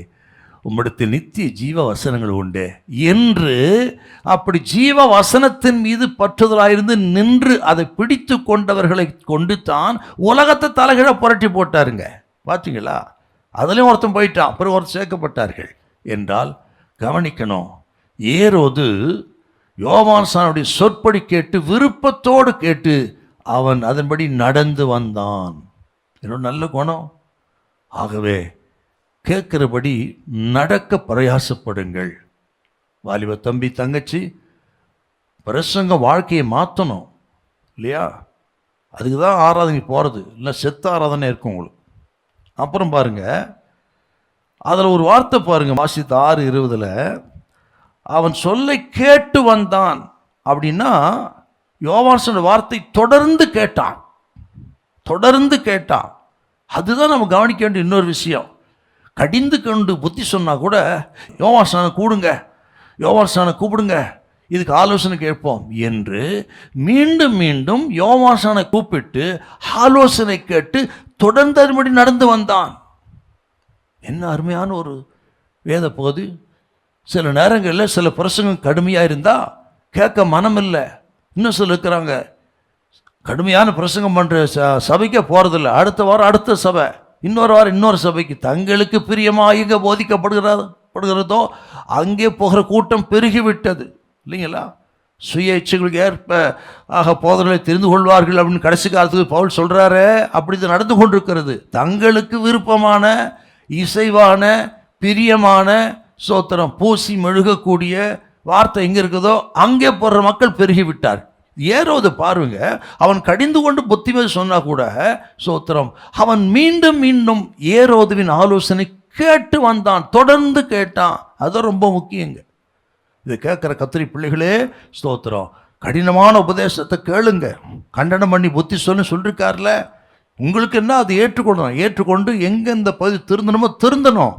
உம்மிடத்தில் நித்திய ஜீவ வசனங்கள் உண்டு என்று. அப்படி ஜீவ வசனத்தின் மீது பற்றுதலாயிருந்து நின்று அதை பிடித்து கொண்டவர்களை கொண்டு தான் உலகத்தை தலைகீழ புரட்டி போட்டாருங்க. பார்த்தீங்களா? அதுலேயும் ஒருத்தன் போயிட்டான், அப்புறம் ஒருத்தர் சேர்க்கப்பட்டார்கள் என்றால் கவனிக்கணும். ஏரோது யோவான்சானுடைய சொற்படி கேட்டு விருப்பத்தோடு கேட்டு அவன் அதன்படி நடந்து வந்தான். என்னோட நல்ல குணம். ஆகவே கேட்கிறபடி நடக்க பிரயாசப்படுங்கள். வாலிப தம்பி தங்கச்சி, பிரசங்க வாழ்க்கையை மாற்றணும், இல்லையா? அதுக்கு தான் ஆராதனை போகிறது, இல்லை செத்த ஆராதனை இருக்கும் உங்களுக்கு. அப்புறம் பாருங்க, அதில் ஒரு வார்த்தை பாருங்க, வாசித்த 6:20 அவன் சொல்லை கேட்டு வந்தான். அப்படின்னா யோவான் சொன்ன வார்த்தை தொடர்ந்து கேட்டான், தொடர்ந்து கேட்டான். அதுதான் நம்ம கவனிக்க வேண்டிய இன்னொரு விஷயம். கடிந்து கொண்டு புத்தி சொன்னால் கூட யோவான்சானை கூடுங்க, யோவான்சானை கூப்பிடுங்க, இதுக்கு ஆலோசனை கேட்போம் என்று மீண்டும் மீண்டும் யோவான்சானை கூப்பிட்டு ஆலோசனை கேட்டு தொடர்ந்து அதுபடி நடந்து வந்தான். என்ன அருமையான ஒரு வேத பகுதி. சில நேரங்களில் சில பிரசங்கம் கடுமையாக இருந்தால் கேட்க மனம் இல்லை. இன்னும் சில இருக்கிறாங்க, கடுமையான பிரசங்கம் பண்ணுற சபைக்கே போகிறதில்ல. அடுத்த வாரம் அடுத்த சபை, இன்னொரு வாரம் இன்னொரு சபைக்கு. தங்களுக்கு பிரியமாக எங்கே போதிக்கப்படுகிறதோ அங்கே போகிற கூட்டம் பெருகிவிட்டது, இல்லைங்களா? சுய இச்சைகளுக்கு ஏற்ப போதனை தெரிந்து கொள்வார்கள் அப்படின்னு கடைசி காலத்துக்கு பவுல் சொல்கிறாரு. அப்படி இது நடந்து கொண்டிருக்கிறது. தங்களுக்கு விருப்பமான, இசைவான, பிரியமான, சோத்திரம் பூசி மெழுகக்கூடிய வார்த்தை எங்கே இருக்குதோ அங்கே போடுற மக்கள் பெருகிவிட்டார். ஏரோது பாருங்க, அவன் கடிந்து கொண்டு புத்திமதி சொன்னா கூட சோத்திரம் அவன் மீண்டும் மீண்டும் ஏரோதுவின் ஆலோசனை கேட்டு வந்தான், தொடர்ந்து கேட்டான். அது ரொம்ப முக்கியங்க. இதை கேட்குற கத்திரி பிள்ளைகளே ஸ்தோத்திரம், கடினமான உபதேசத்தை கேளுங்க, கண்டனம் பண்ணி புத்தி சொல்லிருக்காருல. உங்களுக்கு என்ன அது ஏற்றுக்கொண்டு எங்கே இந்த பகுதி திருந்தணுமோ திருந்தணும்,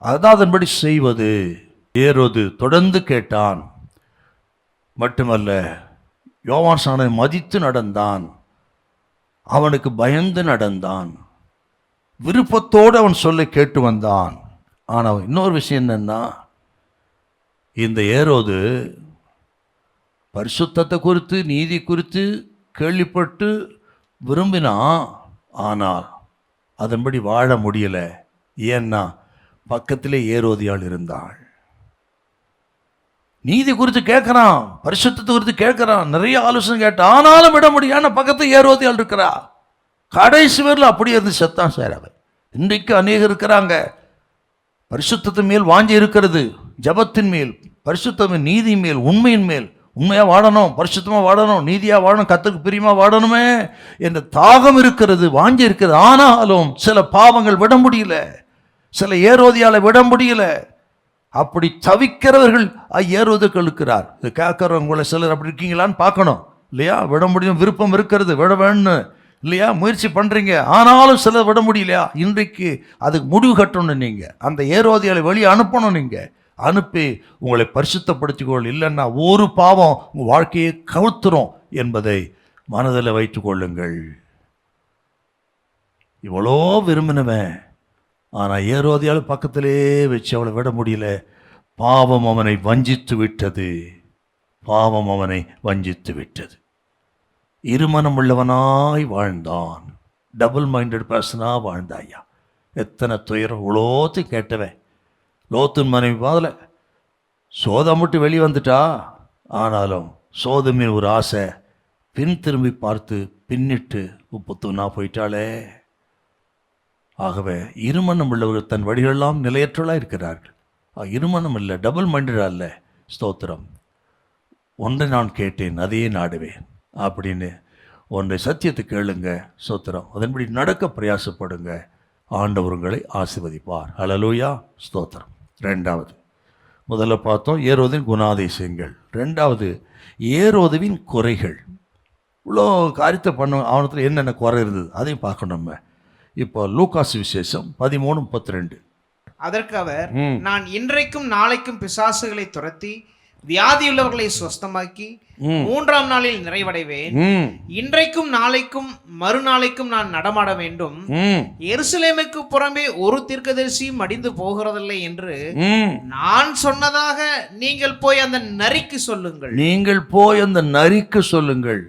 அதுதான் அதன்படி செய்வது. ஏரோது தொடர்ந்து கேட்டான். மட்டுமல்ல, யோவான் ஸ்நானனை மதித்து நடந்தான், அவனுக்கு பயந்து நடந்தான், விருப்பத்தோடு அவன் சொல்ல கேட்டு வந்தான். ஆனால் இன்னொரு விஷயம் என்னன்னா, இந்த ஏரோது பரிசுத்தத்தை குறித்து, நீதி குறித்து கேள்விப்பட்டு விரும்பினான். ஆனால் அதன்படி வாழ முடியலை. ஏன்னா பக்கத்திலே ஏரோதியாள் இருந்தாள். நீதி குறித்து கேட்குறான், பரிசுத்தத்தை குறித்து கேட்குறான், நிறைய ஆலோசனை கேட்டான். ஆனாலும் விட முடியாது, பக்கத்தில் ஏரோதியாள் இருக்கிறா. கடைசி பேரில் அப்படியே இருந்து செத்தான் சார் அவன். இன்றைக்கு அநேகர் இருக்கிறாங்க, பரிசுத்தத்தின் மேல் வாஞ்சி இருக்கிறது, ஜபத்தின் மேல், பரிசுத்தமின் நீதியின் மேல், உண்மையின் மேல், உண்மையாக வாழணும், பரிசுத்தமாக வாழணும், நீதியாக வாழணும், கர்த்தருக்கு பிரியமாக வாழணுமே என்ற தாகம் இருக்கிறது, வாஞ்சி இருக்கிறது. ஆனாலும் சில பாவங்கள் விட முடியல, சில ஏரோதியாலை விட முடியல. அப்படி தவிக்கிறவர்கள் ஏரோதுக்கள் இருக்கிறார். இது கேட்குறவங்கள சிலர் அப்படி இருக்கீங்களான்னு பார்க்கணும் இல்லையா? விட முடியும், விருப்பம் இருக்கிறது, விட வேணும் இல்லையா? முயற்சி பண்ணுறீங்க, ஆனாலும் சிலர் விட முடியலையா? இன்றைக்கு அதுக்கு முடிவு கட்டணும். நீங்கள் அந்த ஏரோதியாலை வெளியே அனுப்பணும். நீங்கள் அனுப்பி உங்களை பரிசுத்தப்படுத்திக்கொள், இல்லைன்னா ஒரு பாவம் உங்கள் வாழ்க்கையை கவுத்துரும் என்பதை மனதில் வைத்து கொள்ளுங்கள். இவ்வளோ விரும்பினவன், ஆனால் ஏரோதியால் பக்கத்திலே வச்சு அவளை விட முடியல. பாவம் அவனை வஞ்சித்து விட்டது, பாவம் அவனை வஞ்சித்து விட்டது. இருமனம் உள்ளவனாய் வாழ்ந்தான், டபுள் மைண்டட் பர்சனாக வாழ்ந்தாயா. எத்தனை துயரம்! இவ்வளோத்து கேட்டவன் லோத்தின் மனைவி பாதல சோதம் விட்டு வெளியே வந்துட்டா. ஆனாலும் சோதமின் ஒரு ஆசை, பின் திரும்பி பார்த்து பின்னிட்டு உப்புத்துனா போயிட்டாளே. ஆகவே இருமனம் உள்ளவர்கள் தன் வழிகளெல்லாம் நிலையற்றலாக இருக்கிறார்கள். இருமனம் இல்லை, டபுள் மைண்டடாக இல்லை. ஸ்தோத்திரம். ஒன்றை நான் கேட்டேன், அதையே நாடுவேன் அப்படின்னு ஒன்றை சத்தியத்தை கேளுங்க. ஸ்தோத்திரம். அதன்படி நடக்க பிரயாசப்படுங்க. ஆண்டவர்களை ஆசீர்வதிப்பார். ஹல்லேலூயா. ஸ்தோத்திரம். ரெண்டாவது, முதல்ல பார்த்தோம் ஏரோதின் குணாதிசயங்கள். ரெண்டாவது ஏரோதுவின் குறைகள். இவ்வளோ காரியத்தை பண்ண அவனத்தில் என்னென்ன குறை இருந்தது அதையும் பார்க்கணும் நம்ம. இப்போ லூக்காசு விசேஷம் 13:32. அதற்கு அவர், நான் இன்றைக்கும் நாளைக்கும் பிசாசுகளை துரத்தி வியாதியுள்ளவர்களை சுஸ்தமாக்கி 3ஆம் நாளில் நிறைவடைவேன். இன்றைக்கும் நாளைக்கும் மறுநாளைக்கும் நான் நடமாட வேண்டும். எருசலேமுக்கு புறம்பே ஒரு தீர்க்கதரிசியும் மடிந்து போகிறதில்லை என்று நான் சொன்னதாக நீங்கள் போய் அந்த நரிக்கு சொல்லுங்கள். நீங்கள் போய் அந்த நரிக்கு சொல்லுங்கள்.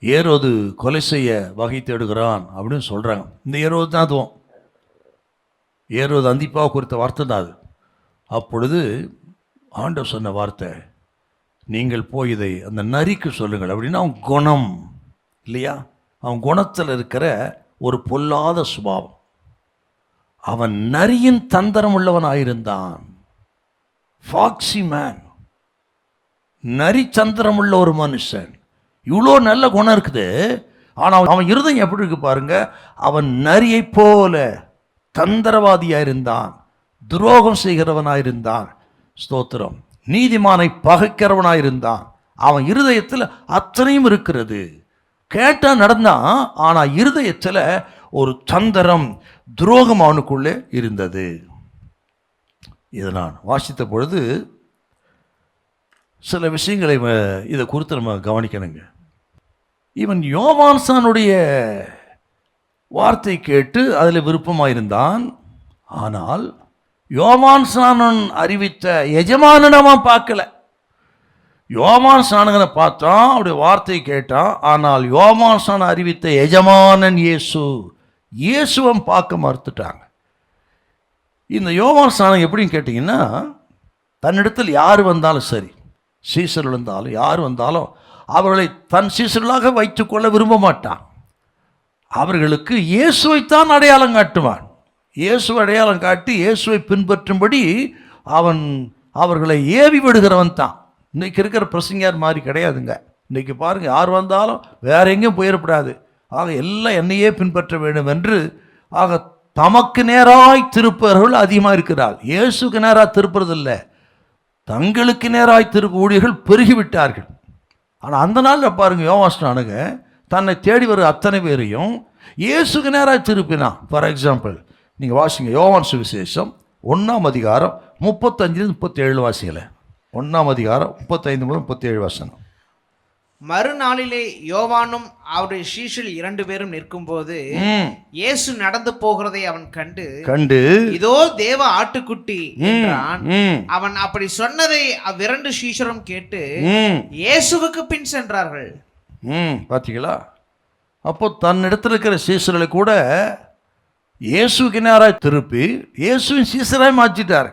ஏரோது கொலை செய்ய வகை தேடுகிறான் அப்படின்னு சொல்றாங்க. இந்த ஏரோது தான் அதுவும். ஏரோது அந்திப்பாவை குறித்த வார்த்தை தான் அது. அப்பொழுது ஆண்டவர் சொன்ன வார்த்தை, நீங்கள் போய் இதை அந்த நரிக்கு சொல்லுங்கள் அப்படின்னா அவன் குணம் இல்லையா? அவன் குணத்தில் இருக்கிற ஒரு பொல்லாத சுபாவம். அவன் நரியின் தந்திரம் உள்ளவனாயிருந்தான். ஃபாக்ஸி மேன், நரி தந்திரம் உள்ள ஒரு மனுஷன். இவ்வளோ நல்ல குணம் இருக்குது, ஆனால் அவன் இருதயம் எப்படி இருக்கு பாருங்க. அவன் நரியை போல தந்திரவாதியாயிருந்தான், துரோகம் செய்கிறவனாயிருந்தான். ஸ்தோத்திரம். நீதிமானை பகைக்கிறவனாயிருந்தான். அவன் இருதயத்தில் அத்தனையும் இருக்கிறது. கேட்டால் நடந்தான், ஆனால் இருதயத்தில் ஒரு தந்திரம், துரோகம் அவனுக்குள்ளே இருந்தது. இதை நான் வாசித்த பொழுது சில விஷயங்களை இதை குறித்து நம்ம கவனிக்கணுங்க. இவன் யோவான்சானுடைய வார்த்தை கேட்டு அதில் விருப்பமாயிருந்தான். ஆனால் யோவான் ஸ்நானன் அறிவித்த எஜமானனை அவன் பார்க்கல. யோவான் ஸ்நானகனை பார்த்தான், அவருடைய வார்த்தை கேட்டான். ஆனால் யோவான் ஸ்நானம் அறிவித்த எஜமானன் இயேசுவன் பார்க்க மறுத்துட்டாங்க. இந்த யோவான் ஸ்நானம் எப்படின்னு கேட்டிங்கன்னா, தன்னிடத்தில் யார் வந்தாலும் சரி, சீசர்கள் இருந்தாலும் யார் வந்தாலும் அவர்களை தன் சீசர்களாக வைத்துக்கொள்ள விரும்ப மாட்டான். அவர்களுக்கு இயேசுவைத்தான் அடையாளம் காட்டுவான். இயேசு அடையாளம் காட்டி இயேசுவை பின்பற்றும்படி அவன் அவர்களை ஏவி விடுகிறவன் தான். இன்றைக்கி இருக்கிற பிரசங்கியார் மாதிரி கிடையாதுங்க. இன்றைக்கி பாருங்கள், யார் வந்தாலும் வேற எங்கேயும் போயிடக்கூடாது, ஆக எல்லாம் என்னையே பின்பற்ற வேண்டும் என்று ஆக தமக்கு நேராய் திருப்பவர்கள் அதிகமாக இருக்கிறார். இயேசுக்கு நேராக திருப்புறதில்லை, தங்களுக்கு நேராய் திருப்பு ஊழியர்கள் பெருகிவிட்டார்கள். ஆனால் அந்த நாளில் பாருங்கள், யோவான்ஸ்நானக தன்னை தேடி வர அத்தனை பேரையும் இயேசுக்கு நேராக திருப்பினான். ஃபார் எக்ஸாம்பிள் நீங்கள் வாசிங்க, யோவான் சுவிசேஷம் 1ஆம் அதிகாரம் 35-37 வாசிங்களேன். 1ஆம் அதிகாரம் 35 முதல் 37 வசனம். மறுநாளிலே யோவானும் அவருடைய சீஷர்கள் 2 பேரும் நிற்கும்போது இயேசு நடந்து போகிறதை அவன் கண்டு இதோ தேவ ஆட்டுக்குட்டி என்றான். அவன் அப்படி சொன்னதை அவ்விரண்டு சீஷரும் கேட்டு இயேசுவுக்கு பின் சென்றார்கள். பார்த்தீங்களா? அப்போ தன்னிடத்தில் இருக்கிற சீஷர்களை கூட இயேசுக்கு நேராக திருப்பி இயேசுவின் சீஷராய் மாற்றிட்டார்.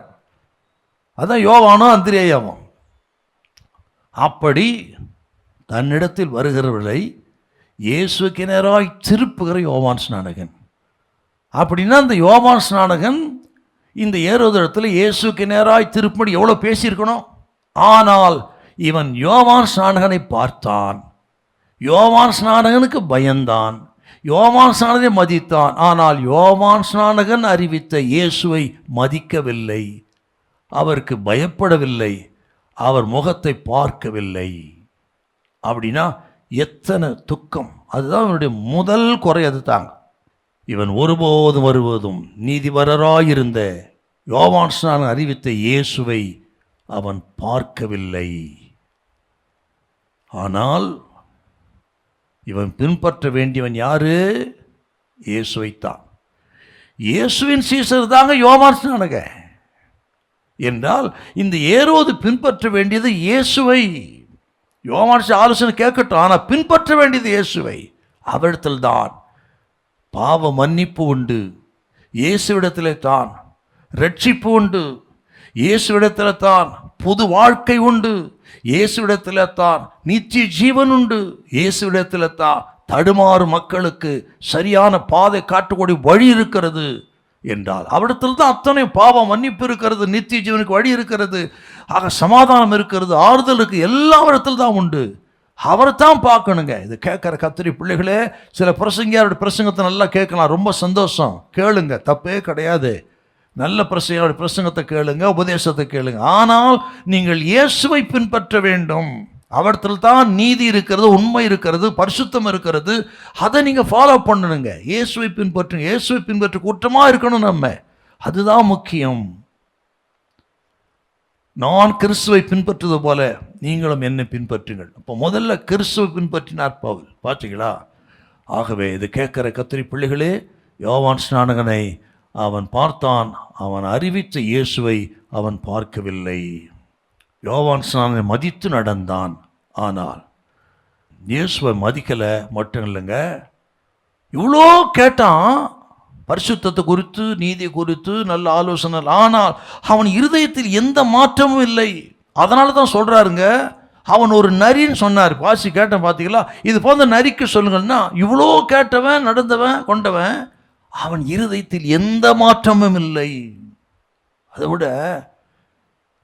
அதான் யோவானும் அந்திரேயாவும். அப்படி தன்னிடத்தில் வருகிறவர்களை இயேசுக்கு நேராய் திருப்புகிற யோவான் ஸ்நானகன். அப்படின்னா அந்த யோவான் ஸ்நானகன் இந்த ஏரோது இடத்துல இயேசுக்கு நேராய் திருப்படி எவ்வளோ பேசியிருக்கணும். ஆனால் இவன் யோவான் ஸ்நானகனை பார்த்தான், யோவான் ஸ்நானகனுக்கு பயந்தான், யோவான் ஸ்நானகனை மதித்தான். ஆனால் யோவான் ஸ்நானகன் அறிவித்த இயேசுவை மதிக்கவில்லை, அவருக்கு பயப்படவில்லை, அவர் முகத்தை பார்க்கவில்லை. அப்படின்னா எத்தனை துக்கம்! அதுதான் அவனுடைய முதல் குறை. அது தாங்க, இவன் ஒருபோதும் வருவதும் நீதிபரராயிருந்த யோவான் ஸ்நானகன் அறிவித்த இயேசுவை அவன் பார்க்கவில்லை. ஆனால் இவன் பின்பற்ற வேண்டியவன் யாரு? இயேசுவைத்தான். இயேசுவின் சீசர் தாங்க யோவான் ஸ்நானகன் என்றால் இந்த ஏரோது பின்பற்ற வேண்டியது இயேசுவை. யோவான் ஆலோசனை கேட்கட்டும், ஆனால் பின்பற்ற வேண்டியது இயேசுவை. அவரிடத்தில் தான் பாவ மன்னிப்பு உண்டு, இயேசுவிடத்திலே தான் ரட்சிப்பு உண்டு, இயேசுவிடத்தில் தான் புது வாழ்க்கை உண்டு, இயேசுவிடத்தில் தான் நித்திய ஜீவன் உண்டு, இயேசுவிடத்தில் தான் தடுமாறும் மக்களுக்கு சரியான பாதை காட்டக்கூடிய வழி இருக்கிறது என்றால் அவரிடத்தில் தான் அத்தனை பாவ மன்னிப்பு இருக்கிறது, நித்திய ஜீவனுக்கு வழி இருக்கிறது, ஆக சமாதானம் இருக்கிறது, ஆறுதல் இருக்குது, எல்லா இடத்துல தான் உண்டு. அவரை தான் பார்க்கணுங்க. இது கேட்குற கத்திரி பிள்ளைகளே, சில பிரசங்கியாரோட பிரசங்கத்தை நல்லா கேட்கலாம், ரொம்ப சந்தோஷம், கேளுங்க, தப்பே கிடையாது. நல்ல பிரசங்கியாரோட பிரசங்கத்தை கேளுங்க, உபதேசத்தை கேளுங்க. ஆனால் நீங்கள் இயேசுவை பின்பற்ற வேண்டும். அவரிடத்தில் தான் நீதி இருக்கிறது, உண்மை இருக்கிறது, பரிசுத்தம் இருக்கிறது. அதை நீங்கள் ஃபாலோ பண்ணணுங்க. இயேசுவை பின்பற்றுங்க. இயேசுவை பின்பற்ற கூட்டமாக இருக்கணும் நம்ம, அதுதான் முக்கியம். நான் கிறிஸ்துவை பின்பற்றுவது போல நீங்களும் என்னை பின்பற்றுங்கள். அப்போ முதல்ல கிறிஸ்துவை பின்பற்றினார் பவுல், பார்த்தீங்களா? ஆகவே இது கேட்குற கத்திரி பிள்ளைகளே, யோவான் ஸ்நானகனை அவன் பார்த்தான், அவன் அறிவித்த இயேசுவை அவன் பார்க்கவில்லை. யோவான் ஸ்நானனை மதித்து நடந்தான், ஆனால் இயேசுவை மதிக்கலை. மட்டும் இல்லைங்க, இவ்வளோ கேட்டான் பரிசுத்தத்தை குறித்து, நீதி குறித்து, நல்ல ஆலோசனை, ஆனால் அவன் இருதயத்தில் எந்த மாற்றமும் இல்லை. அதனால தான் சொல்கிறாருங்க, அவன் ஒரு நரின்னு சொன்னார். வாசி கேட்டேன், பார்த்தீங்களா? இது போன்ற நரிக்கு சொல்லுங்கன்னா, இவ்வளோ கேட்டவன், நடந்தவன், கொண்டவன், அவன் இருதயத்தில் எந்த மாற்றமும் இல்லை. அதை விட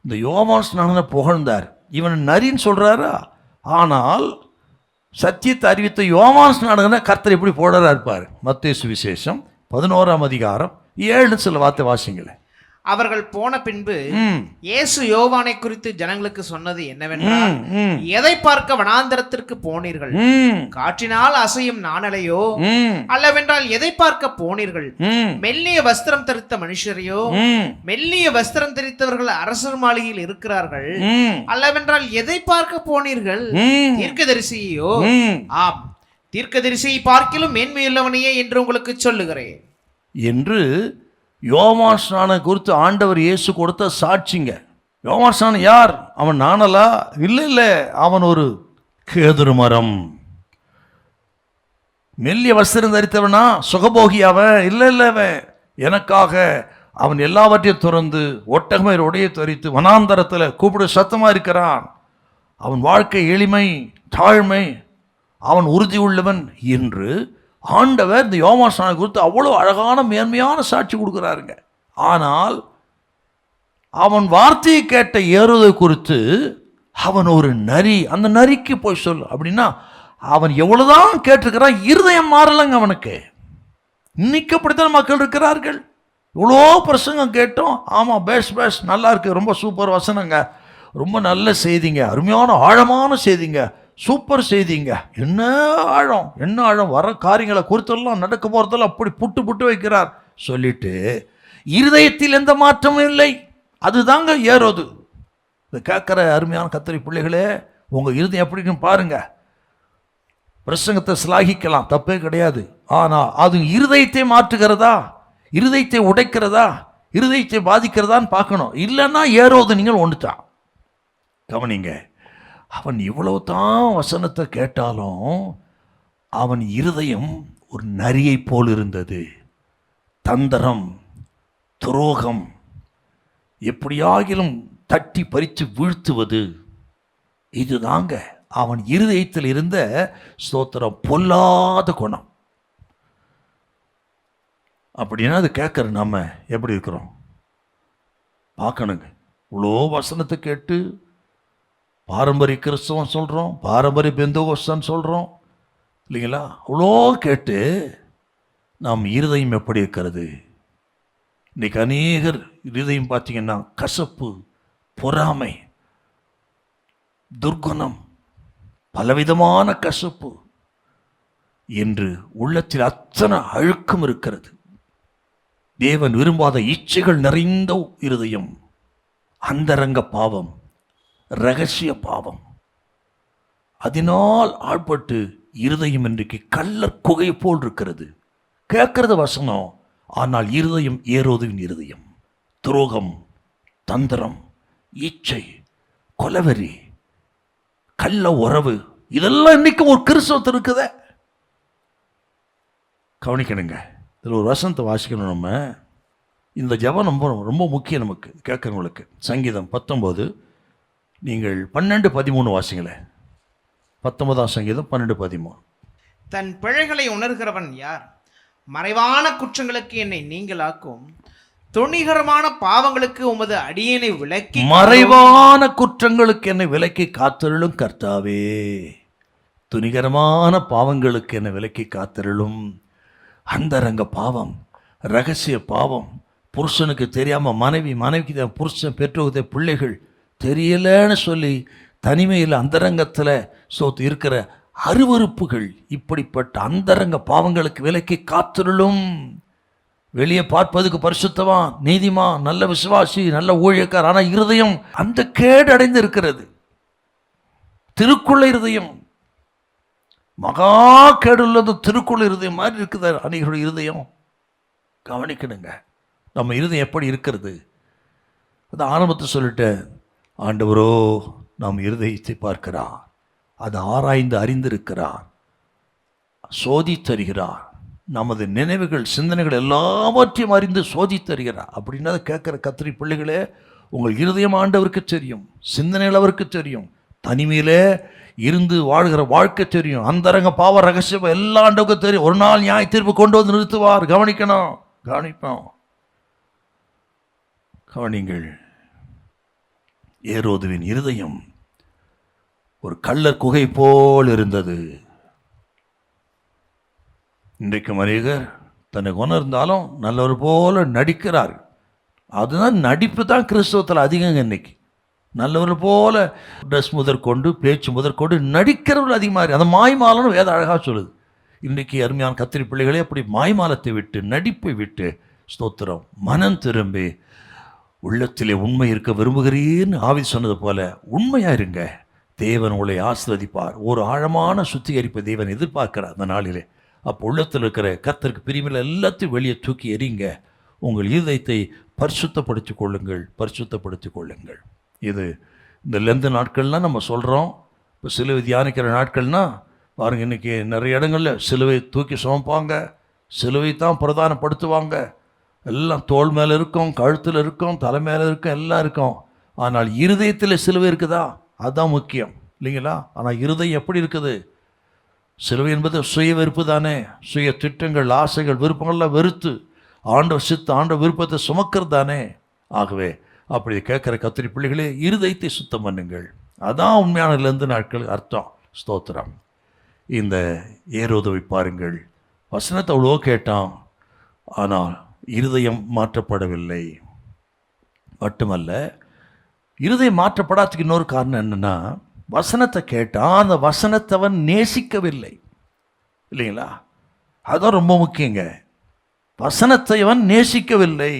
இந்த யோவான் ஸ்நானனை புகழ்ந்தார். இவன் நரின்னு சொல்கிறாரா? ஆனால் சத்தியத்தை அறிவித்த யோவான் ஸ்நானகனை கர்த்தர் எப்படி போடுறா இருப்பார். மத்தேயு சுவிசேஷம் 11ஆம் அதிகாரம் 7 சில வார்த்தை வாசிங்களேன். அவர்கள் போன பின்பு இயேசு யோவானை குறித்து ஜனங்களுக்கு சொன்னது என்னவென்றால், எதை பார்க்க வனாந்தரத்திற்கு போனீர்கள்? காற்றினால் அசையும் நாணலையோ? அல்லவென்றால் எதை பார்க்க போனீர்கள்? மெல்லிய வஸ்திரம் தரித்த மனுஷரையோ? மெல்லிய வஸ்திரம் தரித்தவர்கள் அரசர் மாளிகையில் இருக்கிறார்கள். அல்லவென்றால் எதை பார்க்க போனீர்கள்? தீர்க்கதரிசியோ? ஆம், தீர்க்கதரிசியை பார்க்கிலும் மேன்மையுள்ளவனையே என்று உங்களுக்கு சொல்லுகிறேன் என்று யோவான் ஸ்நானம் குறித்து ஆண்டவர் இயேசு கொடுத்த சாட்சிங்க. யோவான் ஸ்நானம் யார்? அவன் நாணலா? இல்லை, அவன் ஒரு கேதுரு மரம். மெல்லிய வஸ்திரம் தரித்தவனா? சுகபோகி அவன்? இல்லை, அவன் எனக்காக அவன் எல்லாவற்றையும் துறந்து ஒட்டகமயிர் உடைய தரித்து வனாந்தரத்தில் கூப்பிடு சத்தமாக இருக்கிறான். அவன் வாழ்க்கை எளிமை, தாழ்மை, அவன் உறுதி உள்ளவன் என்று ஆண்டவர் இந்த யோவான் குறித்து அவ்வளோ அழகான மேன்மையான சாட்சி கொடுக்குறாருங்க. ஆனால் அவன் வார்த்தையை கேட்ட ஏறுவதை குறித்து அவன் ஒரு நரி, அந்த நரிக்கு போய் சொல் அப்படின்னா அவன் எவ்வளவுதான் கேட்டிருக்கிறான், இருதயம் மாறலங்க அவனுக்கு. இன்னைக்கு அப்படித்தான் மக்கள் இருக்கிறார்கள். இவ்வளோ பிரசங்கம் கேட்டோம், ஆமாம் பேஸ் நல்லா இருக்கு, ரொம்ப சூப்பர் வசனங்க, ரொம்ப நல்ல செய்திங்க, அருமையான ஆழமான செய்திங்க, சூப்பர் செய்திங்க, என்ன ஆழம் வர காரியங்களை குறித்தெல்லாம் நடக்க போகிறதெல்லாம் அப்படி புட்டு வைக்கிறார் சொல்லிட்டு இருதயத்தில் எந்த மாற்றமும் இல்லை. அதுதாங்க ஏறுவது. இதை கேட்குற அருமையான கர்த்தருடைய பிள்ளைகளே, உங்கள் இருதயம் எப்படின்னு பாருங்க. பிரசங்கத்தை சிலாகிக்கலாம், தப்பே கிடையாது. ஆனால் அது இருதயத்தை மாற்றுகிறதா, இருதயத்தை உடைக்கிறதா, இருதயத்தை பாதிக்கிறதான்னு பார்க்கணும். இல்லைன்னா ஏறுவது நீங்கள் ஒன்றுதான். கவனிங்க, அவன் இவ்வளவு தான் வசனத்தை கேட்டாலும் அவன் இருதயம் ஒரு நரியை போல் இருந்தது. தந்திரம், துரோகம், எப்படியாகிலும் தட்டி பறித்து வீழ்த்துவது, இதுதாங்க அவன் இருதயத்தில் இருந்த ஸ்தோத்திரம் பொல்லாத குணம். அப்படின்னா அது கேட்குற நம்ம எப்படி இருக்கிறோம் பார்க்கணுங்க. இவ்வளோ வசனத்தை கேட்டு பாரம்பரிய கிறிஸ்தவம் சொல்கிறோம், பாரம்பரிய பெந்தோகோஸ்தான் சொல்கிறோம் இல்லைங்களா? அவ்வளோ கேட்டு நாம் இருதயம் எப்படி இருக்கிறது? இன்றைக்கி அநேகர் இருதயம் பார்த்தீங்கன்னா கசப்பு, பொறாமை, துர்குணம், பலவிதமான கசப்பு என்று உள்ளத்தில் அத்தனை அழுக்கம் இருக்கிறது. தேவன் விரும்பாத இச்சைகள் நிறைந்த இருதயம், அந்தரங்க பாவம், இரகசிய பாவம், அதனால் ஆட்பட்டு இருதயம் இன்றைக்கு கள்ளர் குகை போல் இருக்கிறது. கேட்கறது வசனம், ஆனால் இருதயம் ஏரோதுவின் இருதயம். துரோகம், தந்திரம், இச்சை, கொலவெறி, கள்ள உறவு, இதெல்லாம் இன்னைக்கு ஒரு கிறிஸ்தவத்தில் இருக்குத. கவனிக்கணுங்க. இதில் ஒரு வசனத்தை வாசிக்கணும். நம்ம இந்த ஜெபம் ரொம்ப முக்கியம் நமக்கு கேட்குறவங்களுக்கு. சங்கீதம் 19 நீங்கள் 12-13 வாசிங்களேன். 19ஆம் சங்கீதம் 12-13. தன் பிழைகளை உணர்கிறவன் யார்? மறைவான குற்றங்களுக்கு என்னை நீங்களாக்கும், துணிகரமான பாவங்களுக்கு உமது அடியேனை விலக்கி, மறைவான குற்றங்களுக்கு என்னை விலக்கி காத்தருளும் கர்த்தாவே. துணிகரமான பாவங்களுக்கு என்னை விலக்கி காத்தருளும். அந்தரங்க பாவம், ரகசிய பாவம், புருஷனுக்கு தெரியாமல் மனைவிக்கு புருஷன், பெற்றோர்கிட்ட பிள்ளைகள் தெரியலன்னு சொல்லி தனிமையில் அந்தரங்கத்தில் இருக்கிற அருவருப்புகள், இப்படிப்பட்ட அந்தரங்க பாவங்களுக்கு விலக்கி காத்தருளும். வெளியே பார்ப்பதுக்கு பரிசுத்தவான், நீதிமான், நல்ல விசுவாசி, நல்ல ஊழியக்கார், ஆனால் இருதயம் அந்த கேடு அடைந்து இருக்கிறது. திருக்குள்ள இருதயம் மகா கேடுள்ளது. திருக்குள்ள இருதயம் மாதிரி இருக்குது அநேகருடைய இருதயம். கவனிக்கணுங்க, நம்ம இருதயம் எப்படி இருக்கிறது. அது ஆரம்பத்தை சொல்லிட்டேன். ஆண்டவரோ நாம் இருதயத்தை பார்க்கிறார், அதை ஆராய்ந்து அறிந்திருக்கிறார், சோதித்தருகிறார். நமது நினைவுகள், சிந்தனைகள் எல்லாவற்றையும் அறிந்து சோதித்தருகிறார். அப்படின்னா அதை கேட்குற கத்திரி பிள்ளைகளே, உங்கள் இருதயம் ஆண்டவருக்கு தெரியும், சிந்தனைகள் அவருக்கு தெரியும், தனிமையிலே இருந்து வாழ்கிற வாழ்க்கை தெரியும், அந்தரங்க பாவ ரகசியம் எல்லாம் ஆண்டவருக்கு தெரியும். ஒரு நாள் நியாய தீர்ப்பு கொண்டு வந்து நிறுத்துவார். கவனிப்போம். கவனிங்கள். ஏரோதுவின் இருதயம் ஒரு கள்ளர் குகை போல் இருந்தது. இன்றைக்கு அநேகர் தனக்கு உணர்ந்தாலும் நல்லவர் போல நடிக்கிறார். அதுதான் நடிப்பு தான் கிறிஸ்தவத்தில் அதிகங்க. இன்னைக்கு நல்லவர் போல ட்ரெஸ் முதற்கொண்டு, பேச்சு முதற்கொண்டு நடிக்கிறவர்கள் அதிகமாக. அந்த மாய்மாலன்னு வேத அழகாக சொல்லுது. இன்றைக்கு அருமையான கத்திரி பிள்ளைகளே அப்படி மாய்மாலத்தை விட்டு, நடிப்பை விட்டு, ஸ்தோத்திரம், மனம் திரும்பி உள்ளத்திலே உண்மை இருக்க விரும்புகிறேன்னு ஆவி சொன்னது போல உண்மையாக இருங்க. தேவன் உங்களை ஆசீர்வதிப்பார். ஒரு ஆழமான சுத்திகரிப்பை தேவன் எதிர்பார்க்கிறார் அந்த நாளிலே. அப்போ உள்ளத்தில் இருக்கிற கர்த்தருக்கு பிரியமில்லை எல்லாத்தையும் வெளியே தூக்கி எறிங்க. உங்கள் இதயத்தை பரிசுத்தப்படுத்திக் கொள்ளுங்கள். இது இந்த லெந்து நாட்கள்லாம் நம்ம சொல்கிறோம். இப்போ சிலுவை தியானிக்கிற நாட்கள்னால் பாருங்கள், இன்றைக்கி நிறைய இடங்களில் சிலுவை தூக்கி சுமப்பாங்க, சிலுவை தான் பிரதானப்படுத்துவாங்க. எல்லாம் தோள் மேலே இருக்கும், கழுத்தில் இருக்கும், தலை மேலே இருக்கும், எல்லாம் இருக்கும். ஆனால் இருதயத்தில் சிலுவை இருக்குதா? அதுதான் முக்கியம். இல்லைங்களா? ஆனால் இருதயம் எப்படி இருக்குது? சிலுவை என்பது சுய வெறுப்பு தானே. சுய திட்டங்கள், ஆசைகள், விருப்பங்கள்லாம் வெறுத்து ஆண்டவர் சித்த ஆண்டவர் விருப்பத்தை சுமக்கிறது தானே. ஆகவே அப்படி கேட்குற கத்திரி பிள்ளைகளே, இருதயத்தை சுத்தம் பண்ணுங்கள். அதான் உண்மையானதுலேருந்து நாட்கள் அர்த்தம். ஸ்தோத்திரம். இந்த ஏரோதுவை பாருங்கள், வசனத்தை அவ்வளோ கேட்டான், ஆனால் இருதயம் மாற்றப்படவில்லை. மட்டுமல்ல, இருதயம் மாற்றப்படாததுக்கு இன்னொரு காரணம் என்னென்னா, வசனத்தை கேட்டான், அந்த வசனத்தை அவன் நேசிக்கவில்லை. இல்லைங்களா? அதுதான் ரொம்ப முக்கியங்க. வசனத்தை அவன் நேசிக்கவில்லை.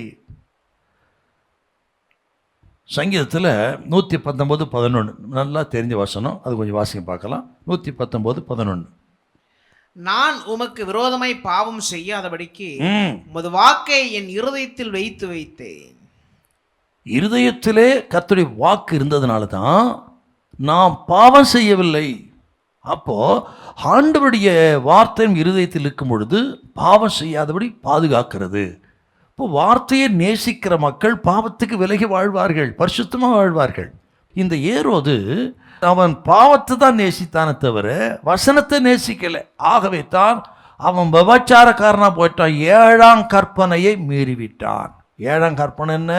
சங்கீதத்தில் 119:11 நல்லா தெரிஞ்ச வசனம், அது கொஞ்சம் வாசிக்க பார்க்கலாம். 119:11. நான் உமக்கு விரோதமாய் பாவம் செய்யாதபடிக்கு உமது வாக்கை என் இருதயத்தில் வைத்து வைத்தேன். இருதயத்திலே கர்த்தருடைய வாக்கு இருந்ததுனால தான் நாம் பாவம் செய்யவில்லை. அப்போ ஆண்டவருடைய வார்த்தையும் இருதயத்தில் இருக்கும் பொழுது பாவம் செய்யாதபடி பாதுகாக்கிறது. இப்போ வார்த்தையை நேசிக்கிற மக்கள் பாவத்துக்கு விலகி வாழ்வார்கள், பரிசுத்தமாக வாழ்வார்கள். இந்த ஏரோது அவன் பாவத்தை தான் நேசித்தானே தவிர வசனத்தை நேசிக்கலை. ஆகவே தான் அவன் விபச்சாரக்காரனாக போயிட்டான். 7ஆம் கற்பனையை மீறிவிட்டான். 7ஆம் கற்பனை என்ன?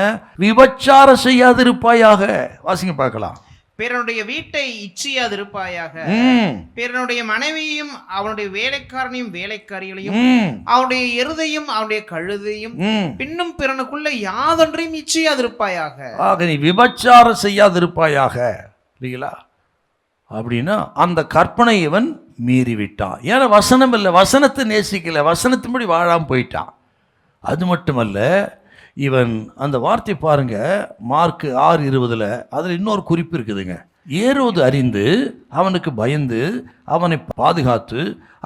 விபச்சாரம் செய்யாதிருப்பாயாக. வாசிங்க பார்க்கலாம். பிறனுடைய வீட்டை இச்சியாதிருப்பாயாக. பிறனுடைய மனைவியும் அவனுடைய வேலைக்காரனையும் வேலைக்காரிகளையும் அவனுடைய எருதையும் அவனுடைய கழுதையும் பின்னும் பிறனுக்குள்ள யாதொன்றையும் இச்சியாதிருப்பாயாக. ஆக நீ விபச்சாரம் செய்யாதிருப்பாயாக. இல்லைங்களா? அப்படின்னா அந்த கற்பனை இவன் மீறிவிட்டான். ஏன்னா வசனம் இல்லை, வசனத்தை நேசிக்கல, வசனத்தின்படி வாழாமல் போயிட்டான். அது மட்டுமல்ல, இவன் அந்த வார்த்தை பாருங்க, மார்க் 6:20 அதில் இன்னொரு குறிப்பு இருக்குதுங்க. ஏரோது அறிந்து அவனுக்கு பயந்து அவனை பாதுகாத்து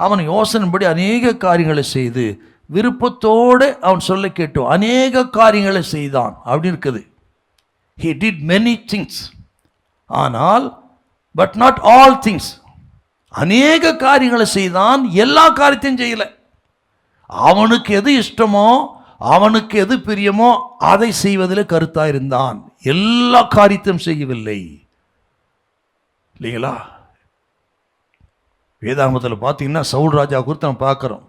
அவனை யோசனைப்படி அநேக காரியங்களை செய்து விருப்பத்தோடு அவன் சொல்ல கேட்டோம் அநேக காரியங்களை செய்தான் அப்படி இருக்குது. He did many things, ஆனால் பட் நாட் ஆல் திங்ஸ். அநேக காரியங்களை செய்தான், எல்லா காரியத்தையும் செய்யலை. அவனுக்கு எது இஷ்டமோ, அவனுக்கு எது பிரியமோ அதை செய்வதில் கருத்தாக இருந்தான். எல்லா காரியத்தையும் செய்யவில்லை. இல்லைங்களா? வேதாகமத்தில் பார்த்தீங்கன்னா சவுல் ராஜா குறித்து நம்ம பார்க்குறோம்.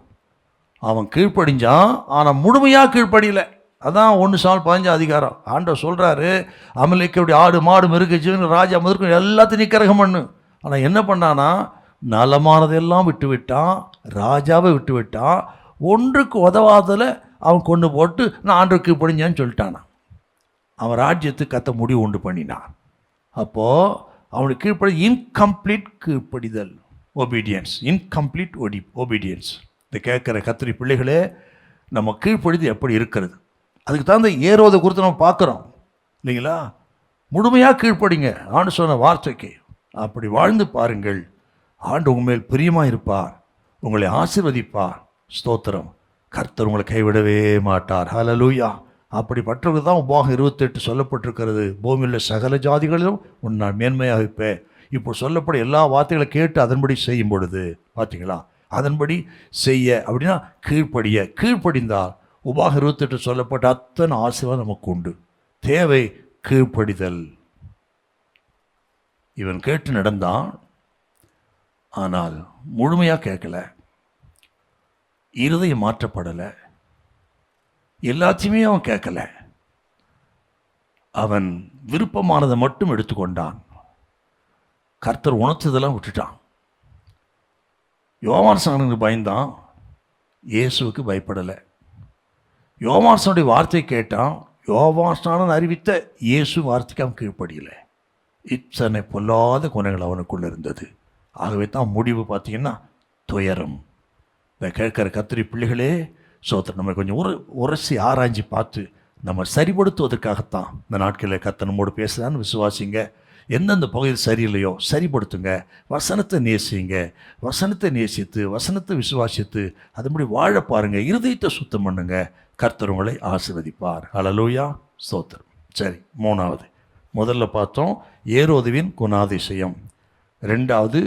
அவன் கீழ்ப்படிஞ்சான், ஆனால் முழுமையாக கீழ்ப்படியலை. அதான் 1 சாமுவேல் 15 ஆண்டவர் சொல்கிறாரு, அமலேக்கியுடைய ஆடு மாடு மிருகஜீவன் ராஜா முதற்கும் எல்லாத்தையும் நிக்கரகம் பண்ணு. ஆனால் என்ன பண்ணானா, நலமானதெல்லாம் விட்டு விட்டான், ராஜாவை விட்டு விட்டான். ஒன்றுக்கு உதவாதில் அவன் கொண்டு போட்டு நான் ஆண்டவர் கீழ்ப்படிஞ்சான்னு சொல்லிட்டானா. அவன் ராஜ்யத்துக்கு கத்த முடிவு உண்டு பண்ணினான். அப்போது அவனுக்கு கீழ்ப்படி இன்கம்ப்ளீட் கீழ்ப்படிதல், ஒபீடியன்ஸ், இன்கம்ப்ளீட் ஒபீடியன்ஸ். இந்த கேட்குற கத்திரி பிள்ளைகளே, நம்ம கீழ்ப்படிது எப்படி இருக்கிறது? அதுக்கு தான் இந்த ஏரோதை குறித்து நம்ம பார்க்குறோம். இல்லைங்களா? முழுமையாக கீழ்ப்படிங்க ஆண்டு சொன்ன வார்த்தைக்கு. அப்படி வாழ்ந்து பாருங்கள். ஆண்டு உங்கள் மேல் பிரியமாக இருப்பார், உங்களை ஆசீர்வதிப்பார். ஸ்தோத்திரம். கர்த்தர் உங்களை கைவிடவே மாட்டார். ஹல்லேலூயா. அப்படிப்பட்டவர்கள் தான் உபாகம் 28 சொல்லப்பட்டிருக்கிறது. பூமியில் சகல ஜாதிகளிலும் உன் நான் மேன்மையாக இருப்பேன். இப்போ சொல்லப்பட எல்லா வார்த்தைகளை கேட்டு அதன்படி செய்யும் பொழுது பார்த்தீங்களா, அதன்படி செய்ய அப்படின்னா கீழ்ப்படிய, கீழ்ப்படிந்தால் உபாகம் 28 சொல்லப்பட்ட அத்தனை ஆசீர்வாதம் நமக்கு உண்டு. தேவை கீழ்ப்படிதல். இவன் கேட்டு நடந்தான், ஆனால் முழுமையாக கேட்கல, இருதயம் மாற்றப்படலை, எல்லாத்தையுமே அவன் கேட்கல. அவன் விருப்பமானதை மட்டும் எடுத்துக்கொண்டான். கர்த்தர் உணர்த்ததெல்லாம் விட்டுட்டான். யோவான் ஸ்நானனுக்கு பயந்தான், இயேசுவுக்கு பயப்படலை. யோவான் ஸ்நானனுடைய வார்த்தை கேட்டான், யோவான் ஸ்நானன் அறிவித்த இயேசு வார்த்தைக்கு அவன் கீழ்ப்படியலை. இத்தனை பொல்லாத குணங்கள் அவனுக்குள்ள இருந்தது. ஆகவே தான் முடிவு பார்த்தீங்கன்னா துயரம். இந்த கேட்குற கத்திரி பிள்ளைகளே, சோத்திரம், நம்ம கொஞ்சம் உரசி ஆராய்ச்சி பார்த்து நம்ம சரிப்படுத்துவதற்காகத்தான் இந்த நாட்களில் கர்த்தர் நம்மோடு பேசுகிறான்னு விசுவாசிங்க. எந்தெந்த பகுதியில் சரியில்லையோ சரிப்படுத்துங்க. வசனத்தை நேசிங்க. வசனத்தை நேசித்து வசனத்தை விசுவாசித்து அதன்படி வாழ பாருங்கள். இருதயத்தை சுத்தம் பண்ணுங்க. கர்த்தர் உங்களை ஆசீர்வதிப்பார். ஹல்லேலூயா. ஸ்தோத்திரம். சரி, 3வது முதல்ல பார்த்தோம் ஏரோதுவின் குணாதிசயம், 2வது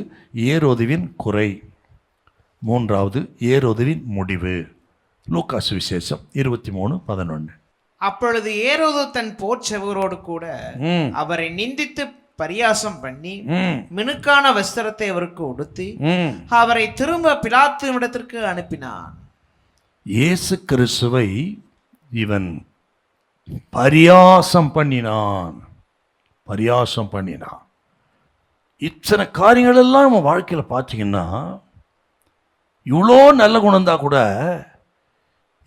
ஏரோதுவின் குறை, 3வது ஏரோதுவின் முடிவு. லூக்கா சுவிசேஷம் 23:11. அப்பொழுது ஏரோது தன் போர்ச்செவரோடு கூட அவரை நிந்தித்து பரியாசம் பண்ணி மினுக்கான வஸ்திரத்தை அவருக்கு உடுத்தி அவரை திரும்ப பிலாத்துவிடத்திற்கு அனுப்பினான். இயேசு கிறிஸ்துவை இவன் பரியாசம் பண்ணினான். இத்தனை காரியங்கள் எல்லாம் நம்ம வாழ்க்கையில் பார்த்தீங்கன்னா, இவ்வளோ நல்ல குணம் தான் கூட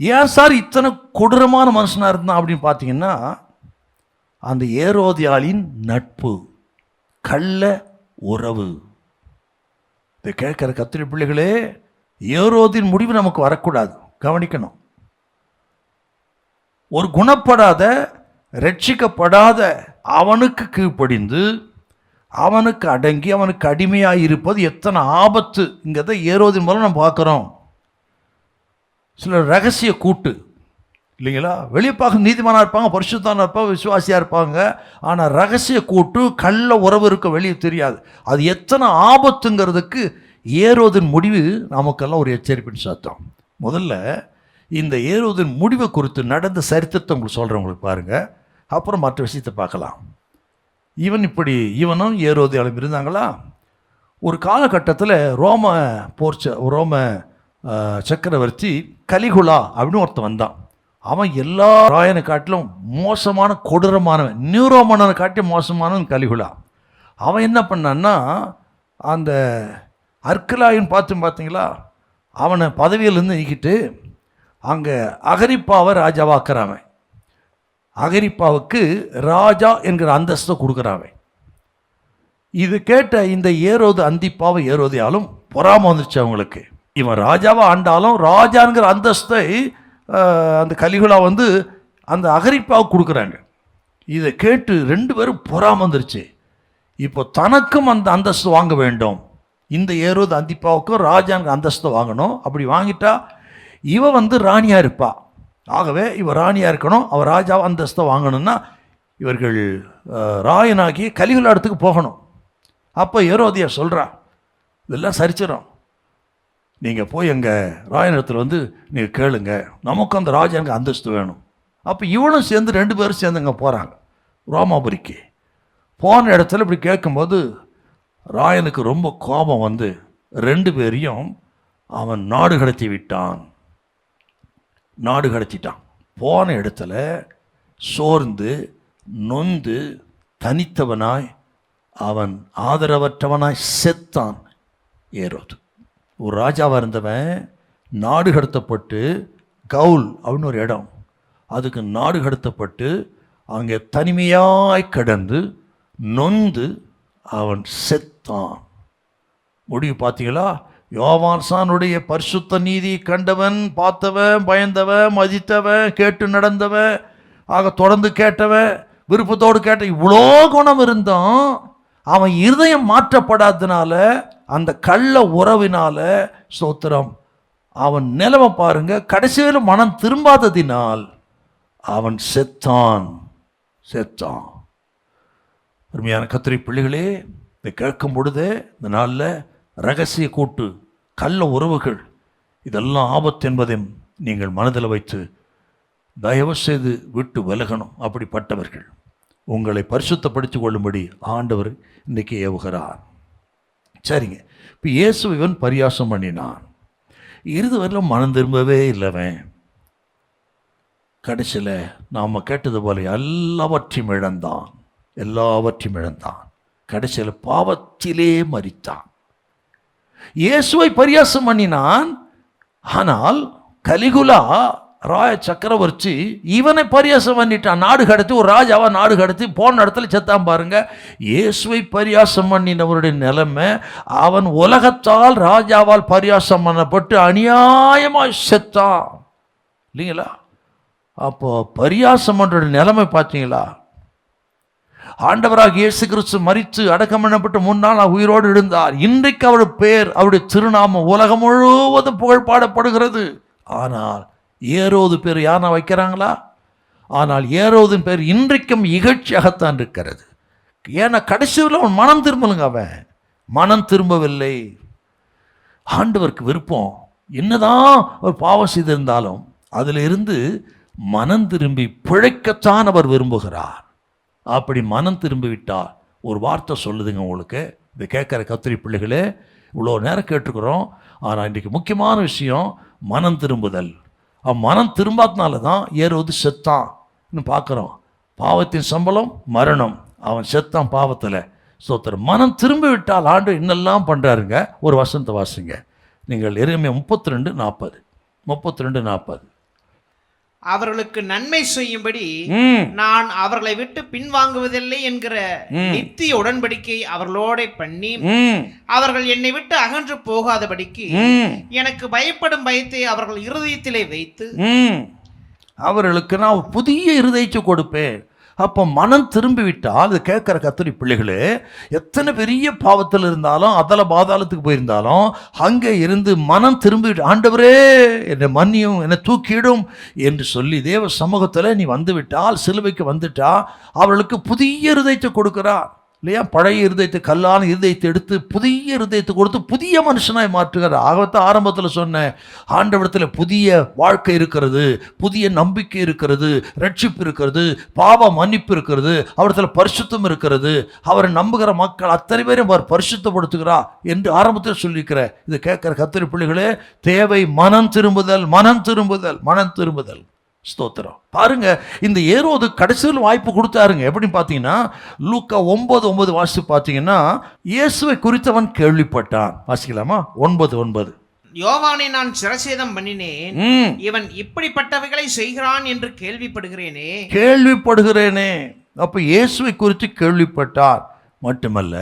ஏன் சார் இத்தனை கொடூரமான மனுஷனாக இருந்தான் அப்படின்னு பார்த்தீங்கன்னா, அந்த ஏரோதியாளின் நட்பு, கள்ள உறவு. இதை கேட்குற கத்திரி பிள்ளைகளே, ஏரோதின் முடிவு நமக்கு வரக்கூடாது, கவனிக்கணும். ஒரு குணப்படாத, ரட்சிக்கப்படாத அவனுக்கு கீழ்ப்படிந்து, அவனுக்கு அடங்கி, அவனுக்கு அடிமையாக இருப்பது எத்தனை ஆபத்து இங்கிறத ஏரோதின் மூலம் நம்ம பார்க்குறோம். சில ரகசிய கூட்டு இல்லைங்களா, வெளியே பார்க்க நீதிமானாக இருப்பாங்க, பரிசுத்தான இருப்பாங்க, விசுவாசியாக இருப்பாங்க. ஆனால் ரகசிய கூட்டு, கள்ள உறவு இருக்க வெளியே தெரியாது. அது எத்தனை ஆபத்துங்கிறதுக்கு ஏரோதின் முடிவு நமக்கெல்லாம் ஒரு எச்சரிப்பின் சத்தம். முதல்ல இந்த ஏரோதின் முடிவை குறித்து நடந்த சரித்திரத்தை உங்களுக்கு சொல்கிறவங்களுக்கு பாருங்கள், அப்புறம் மற்ற விஷயத்தை பார்க்கலாம். இவனும் ஏரோதியாலும் இருந்தாங்களா? ஒரு காலகட்டத்தில் ரோம சக்கரவர்த்தி கலிகுலா அப்படின்னு ஒருத்தன் வந்தான். அவன் எல்லா ராயனை காட்டிலும் மோசமான, கொடூரமானவன், நியூரோமனை காட்டி மோசமானவன் கலிகுலா. அவன் என்ன பண்ணான்னா, அந்த அர்க்கலாயின் பார்த்தீங்களா, அவனை பதவியிலேருந்து நீக்கிட்டு அங்கே அகரிப்பாவை ராஜாவாக்குறான். அகரிப்பாவுக்கு ராஜா என்கிற அந்தஸ்தை கொடுக்குறான். இது கேட்ட இந்த அந்திப்பாவை ஏரோதியாலும் பொறாம வந்துச்சு அவங்களுக்கு. இவன் ராஜாவை ஆண்டாலும் ராஜாங்கிற அந்தஸ்தை அந்த கலிகுலா அந்த அகரிப்பாவுக்கு கொடுக்குறாங்க. இதை கேட்டு ரெண்டு பேரும் பொறாம வந்துருச்சு. இப்போ தனக்கும் அந்த அந்தஸ்து வாங்க வேண்டும். இந்த அந்திப்பாவுக்கும் ராஜாங்கிற அந்தஸ்தை வாங்கணும். அப்படி வாங்கிட்டா இவ ராணியாக இருப்பா. ஆகவே இவர் ராணியாக இருக்கணும், அவர் ராஜாவை அந்தஸ்தை வாங்கணும்னா இவர்கள் ராயனாகி கலிகுலா இடத்துக்கு போகணும். அப்போ ஏரோதியா சொல்கிறா, இதெல்லாம் சரிச்சிடும், நீங்கள் போய் எங்கள் ராயனிடத்தில் நீங்கள் கேளுங்க, நமக்கும் அந்த ராஜானுக்கு அந்தஸ்து வேணும். அப்போ இவனும் சேர்ந்து ரெண்டு பேரும் சேர்ந்து அங்கே போகிறாங்க ரோமாபுரிக்கு. போன இடத்துல இப்படி கேட்கும்போது ராயனுக்கு ரொம்ப கோபம் ரெண்டு பேரையும் அவன் நாடு கடத்திட்டான். போன இடத்துல சோர்ந்து நொந்து தனித்தவனாய், அவன் ஆதரவற்றவனாய் செத்தான் ஏரோது. ஒரு ராஜாவாக இருந்தவன் நாடு கடத்தப்பட்டு, கவுல் அப்படின்னு ஒரு இடம், அதுக்கு நாடு கடத்தப்பட்டு அங்கே தனிமையாய் கடந்து நொந்து அவன் செத்தான். முடிவு பார்த்தீங்களா? யோவான்சானுடைய பரிசுத்த நீதி கண்டவன், பார்த்தவன், பயந்தவன், மதித்தவன், கேட்டு நடந்தவன், ஆக தொடர்ந்து கேட்டவன், விருப்பத்தோடு கேட்ட, இவ்வளோ குணம் இருந்தோம். அவன் இருதயம் மாற்றப்படாதனால, அந்த கள்ள உறவினால, ஸ்தோத்திரம், அவன் நிலைமை பாருங்க, கடைசியில் மனம் திரும்பாததினால் அவன் செத்தான். அருமையான கத்திரி பிள்ளைகளே, இதை கேட்கும் பொழுது இந்த நாளில் ரகசிய கூட்டு, கள்ள உறவுகள், இதெல்லாம் ஆபத்து என்பதை நீங்கள் மனதில் வைத்து தயவு செய்து விட்டு விலகணும். அப்படிப்பட்டவர்கள் உங்களை பரிசுத்தப்படுத்திக் கொள்ளும்படி ஆண்டவர் இன்றைக்கி ஏவுகிறார். சரிங்க, இப்போ இயேசு இவன் பரியாசம் பண்ணினான். இறுதி வரையிலும் மனம் திரும்பவே இல்லவன். கடைசியில் நாம் கேட்டது போல எல்லாவற்றையும் இழந்தான். கடைசியில் பாவத்திலே மரித்தான். இயேசுவை பரியாசம் பண்ணினான். ஆனால் கலிகுலா ராய சக்கரவர்த்தி இவனை பரியாசம் பண்ணிட்டான். நாடு கடத்தி, ஒரு ராஜாவா நாடு கடத்தி போன இடத்துல செத்தான் பாருங்க. இயேசுவை பரியாசம் பண்ணினவருடைய நிலைமை, அவன் உலகத்தால் ராஜாவால் பரியாசம் பண்ணப்பட்டு அநியாயமாய் செத்தான் இல்லைங்களா? அப்போ பரியாசம் பண்ற நிலைமை பார்த்தீங்களா? ஆண்டவராக இயேசு கிறிஸ்து மரித்து அடக்கம் பண்ணப்பட்டு 3 நாள் உயிரோடு இருந்தார். இன்றைக்கு அவருடைய பெயர், அவருடைய திருநாமம் உலகம் முழுவதும் புகழ் பாடப்படுகிறது. ஆனால் ஏரோது பேர் யாரா வைக்கிறாங்களா? ஆனால் ஏரோதின் பேர் இன்றைக்கும் இகழ்ச்சியாகத்தான் இருக்கிறது. ஏன்னா கடைசியில் அவன் மனம் திரும்பலுங்க, அவன் மனம் திரும்பவில்லை. ஆண்டவருக்கு விருப்பம் என்னதான் ஒரு பாவம் செய்திருந்தாலும் அதில் இருந்து மனம் திரும்பி பிழைக்கத்தான் அவர் விரும்புகிறார். அப்படி மனம் திரும்பிவிட்டால் ஒரு வார்த்தை சொல்லுதுங்க உங்களுக்கு. இதை கேட்குற கத்திரி பிள்ளைகளே, இவ்வளோ நேரம் கேட்டுக்கிறோம். ஆனால் இன்றைக்கு முக்கியமான விஷயம் மனம் திரும்புதல். மனம் திரும்பாதனால தான் ஏரோது செத்தான்னு பார்க்குறோம். பாவத்தின் சம்பளம் மரணம். அவன் செத்தான் பாவத்தில். ஸ்தோத்திரம். மனம் திரும்பி விட்டால் ஆண்டு இன்னெல்லாம் பண்ணுறாருங்க. ஒரு வசனத்தை வாசிங்க நீங்கள். எரேமியா 32:40. 32:40. அவர்களுக்கு நன்மை செய்யும்படி நான் அவர்களை விட்டு பின்வாங்குவதில்லை என்கிற நித்திய உடன்படிக்கை அவர்களோட பண்ணி அவர்கள் என்னை விட்டு அகன்று போகாதபடிக்கு எனக்கு பயப்படும் பயத்தை அவர்கள் இருதயத்திலே வைத்து அவர்களுக்கு நான் புதிய இருதயத்தை கொடுப்பேன். அப்போ மனம் திரும்பி விட்டால், இது கேட்குற கத்திரி பிள்ளைகளே, எத்தனை பெரிய பாவத்தில் இருந்தாலும், அதில் பாதாளத்துக்கு போயிருந்தாலும், அங்கே இருந்து மனம் திரும்பி ஆண்டவரே என்னை மன்னியும், என்னை தூக்கிடும் என்று சொல்லி தேவ சமூகத்தில் நீ வந்து விட்டால், சிலுவைக்கு வந்துட்டா, அவர்களுக்கு புதிய இருதயத்தை கொடுக்கிறார் இல்லையா? பழைய இருதயத்தை, கல்லான இருதயத்தை எடுத்து புதிய இருதயத்தை கொடுத்து புதிய மனுஷனாய் மாற்றுகிறார். ஆகத்தான் ஆரம்பத்தில் சொன்னேன், ஆண்டவரத்தில் புதிய வாழ்க்கை இருக்கிறது, புதிய நம்பிக்கை இருக்கிறது, ரட்சிப்பு இருக்கிறது, பாவ மன்னிப்பு இருக்கிறது, அவரிடத்தில் பரிசுத்தம் இருக்கிறது. அவரை நம்புகிற மக்கள் அத்தனை பேரும் அவர் பரிசுத்தப்படுத்துகிறார் என்று ஆரம்பத்தில் சொல்லியிருக்கிற இது கேட்குற கத்திரி பிள்ளைகளே, தேவை மனம் திரும்புதல், மனம் திரும்புதல், மனம் திரும்புதல். ஸ்தோத்திரம். பாருங்க, இந்த ஏரோது கடைசியில் வாய்ப்பு கொடுத்தாருங்க. எப்படின்னு பார்த்தீங்கன்னா, லூக்கா 9:9 வாசித்து பார்த்தீங்கன்னா, இயேசுவை குறித்தவன் கேள்விப்பட்டான். வாசிக்கலாமா? 9:9. யோவானை நான் சிரசேதம் பண்ணினேன், இவன் இப்படிப்பட்டவைகளை செய்கிறான் என்று கேள்விப்படுகிறேனே. அப்ப இயேசுவை குறித்து கேள்விப்பட்டார் மட்டுமல்ல,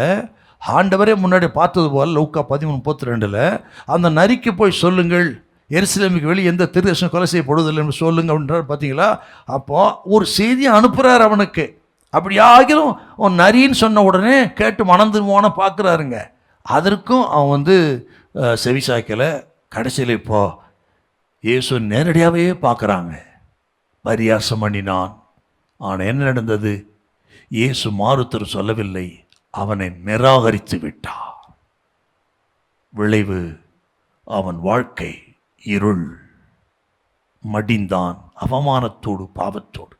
ஆண்டவரே முன்னாடி பார்த்தது போல லூக்கா 13:32 அந்த நரிக்கு போய் சொல்லுங்கள், எருசலேமுக்கு வெளியே எந்த தீர்க்கதரிசனம் கொலை செய்யப்படுவதில்லை என்று சொல்லுங்க அப்படின்றார். பார்த்தீங்களா? அப்போ ஒரு செய்தியை அனுப்புகிறார் அவனுக்கு. அப்படி ஆகிரும் அவன் நரின்னு சொன்ன உடனே கேட்டு மணந்துருவான பார்க்குறாருங்க. அதற்கும் அவன் செவி சாய்க்கலை. கடைசியில் இப்போ இயேசு நேரடியாகவே பார்க்குறாங்க. பரியாசம் பண்ணினான். ஆனால் என்ன நடந்தது? இயேசு மாறுத்தர் சொல்லவில்லை, அவனை நிராகரித்து விட்டார். விளைவு அவன் வாழ்க்கை இருள். மடிந்தான் அவமானத்தோடு, பாவத்தோடு.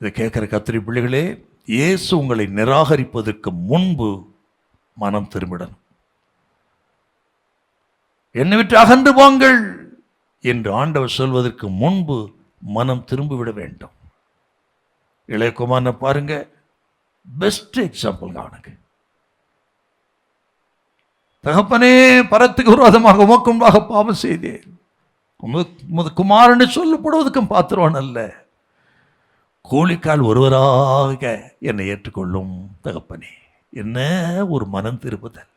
இதை கேட்குற கத்திரி பிள்ளைகளே, இயேசு உங்களை நிராகரிப்பதற்கு முன்பு மனம் திரும்பிடணும். என்னை விட்டு அகன்று வாங்கள் என்று ஆண்டவர் சொல்வதற்கு முன்பு மனம் திரும்பிவிட வேண்டும். இளையகுமாரனை பாருங்க, பெஸ்ட் எக்ஸாம்பிள் அவனுக்கு. தகப்பனே, பரத்துக்கு விரோதமாக உமக்கும்பாக பாவம் செய்தேன், உமது குமாரனை சொல்லப்படுவதற்கும் பாத்திரவான் அல்ல, கூலிக்கால் ஒருவராக என்னை ஏற்றுக்கொள்ளும் தகப்பனே. என்ன ஒரு மனம் திருப்புதல்!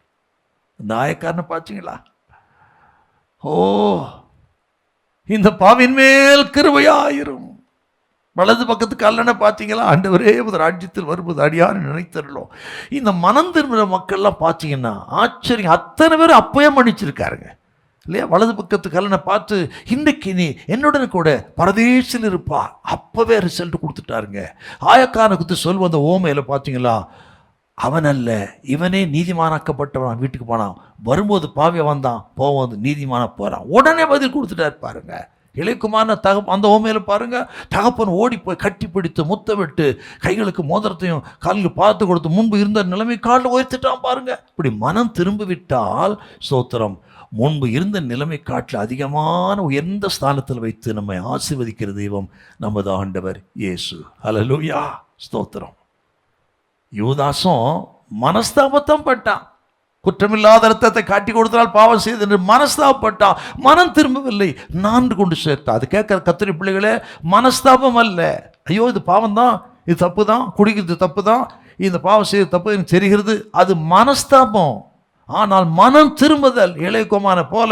இந்த ஆயக்காரனை பார்த்தீங்களா? ஓ, இந்த பாவின் மேல் கிருபையாயிரும். வலது பக்கத்துக்கு அல்லன பார்த்தீங்களா? ஆண்டவரே உமது ராஜ்யத்தில் வருவது அடியான்னு நினைத்தரலும். இந்த மனம் திரும்புகிற மக்கள்லாம் பார்த்தீங்கன்னா ஆச்சரியம். அத்தனை பேர் அப்பயே மன்னிச்சிருக்காருங்க இல்லையா? வலது பக்கத்துக்கு அல்லனை பார்த்து, இன்றைக்கு நீ என்னுடனே கூட பரதேசில் இருப்பா, அப்பவே ரிசல்ட் கொடுத்துட்டாருங்க. ஆயக்காரனை குறித்து சொல்வந்த ஓமையில் பார்த்தீங்களா? அவன் அல்ல, இவனே நீதிமானாக்கப்பட்டவன் வீட்டுக்கு போனான், வரும்போது பாவிய வந்தான், போகும்போது நீதிமான போகிறான். உடனே பதில் கொடுத்துட்டாரு பாருங்க. இளையகுமாரன அந்த ஓமையில் பாருங்க, தகப்பன் ஓடி போய் கட்டி பிடித்து முத்தமிட்டு கைகளுக்கு மோதிரத்தையும் காலில் பார்த்து கொடுத்து முன்பு இருந்த நிலைமை காலில் உயர்த்திட்டான் பாருங்க. இப்படி மனம் திரும்பி விட்டால் ஸ்தோத்திரம், முன்பு இருந்த நிலைமை காட்டில் அதிகமான உயர்ந்த ஸ்தானத்தில் வைத்து நம்மை ஆசீர்வதிக்கிற தெய்வம் நமது ஆண்டவர் இயேசு. ஹல்லேலூயா, ஸ்தோத்திரம். யூதாசும் மனஸ்தாபத்தம் பட்டான். குற்றமில்லாத ரத்தத்தை காட்டி கொடுத்தால் பாவம் செய்து என்று மனஸ்தாபப்பட்டான். மனம் திரும்பவில்லை, நான்கு கொண்டு சேர்த்தான். அது கேட்குற கத்திரி பிள்ளைகளே, மனஸ்தாபம் அல்ல, ஐயோ இது பாவம் தான், இது தப்பு தான், குடிக்கிறது தப்பு தான், இந்த பாவம் செய்து தப்பு எனக்கு தெரிகிறது, அது மனஸ்தாபம். ஆனால் மனம் திரும்புதல், இளையகுமாரனை போல,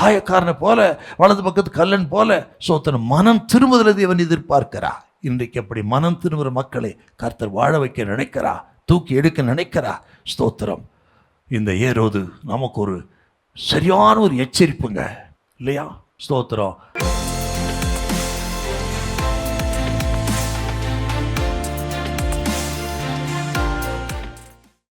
ஆயக்காரனை போல, வலது பக்கத்து கல்லன் போல சோத்தன மனம் திரும்புதலை தேவன் எதிர்பார்க்கிறா. இன்றைக்கு அப்படி மனம் திரும்புகிற மக்களை கர்த்தர் வாழ வைக்க நினைக்கிறா, தூக்கி எடுக்க நினைக்கிறா. ஸ்தோத்திரம். இந்த ஏரோது நமக்கு ஒரு சரியான ஒரு எச்சரிப்புங்க இல்லையா? ஸ்தோத்திரம்.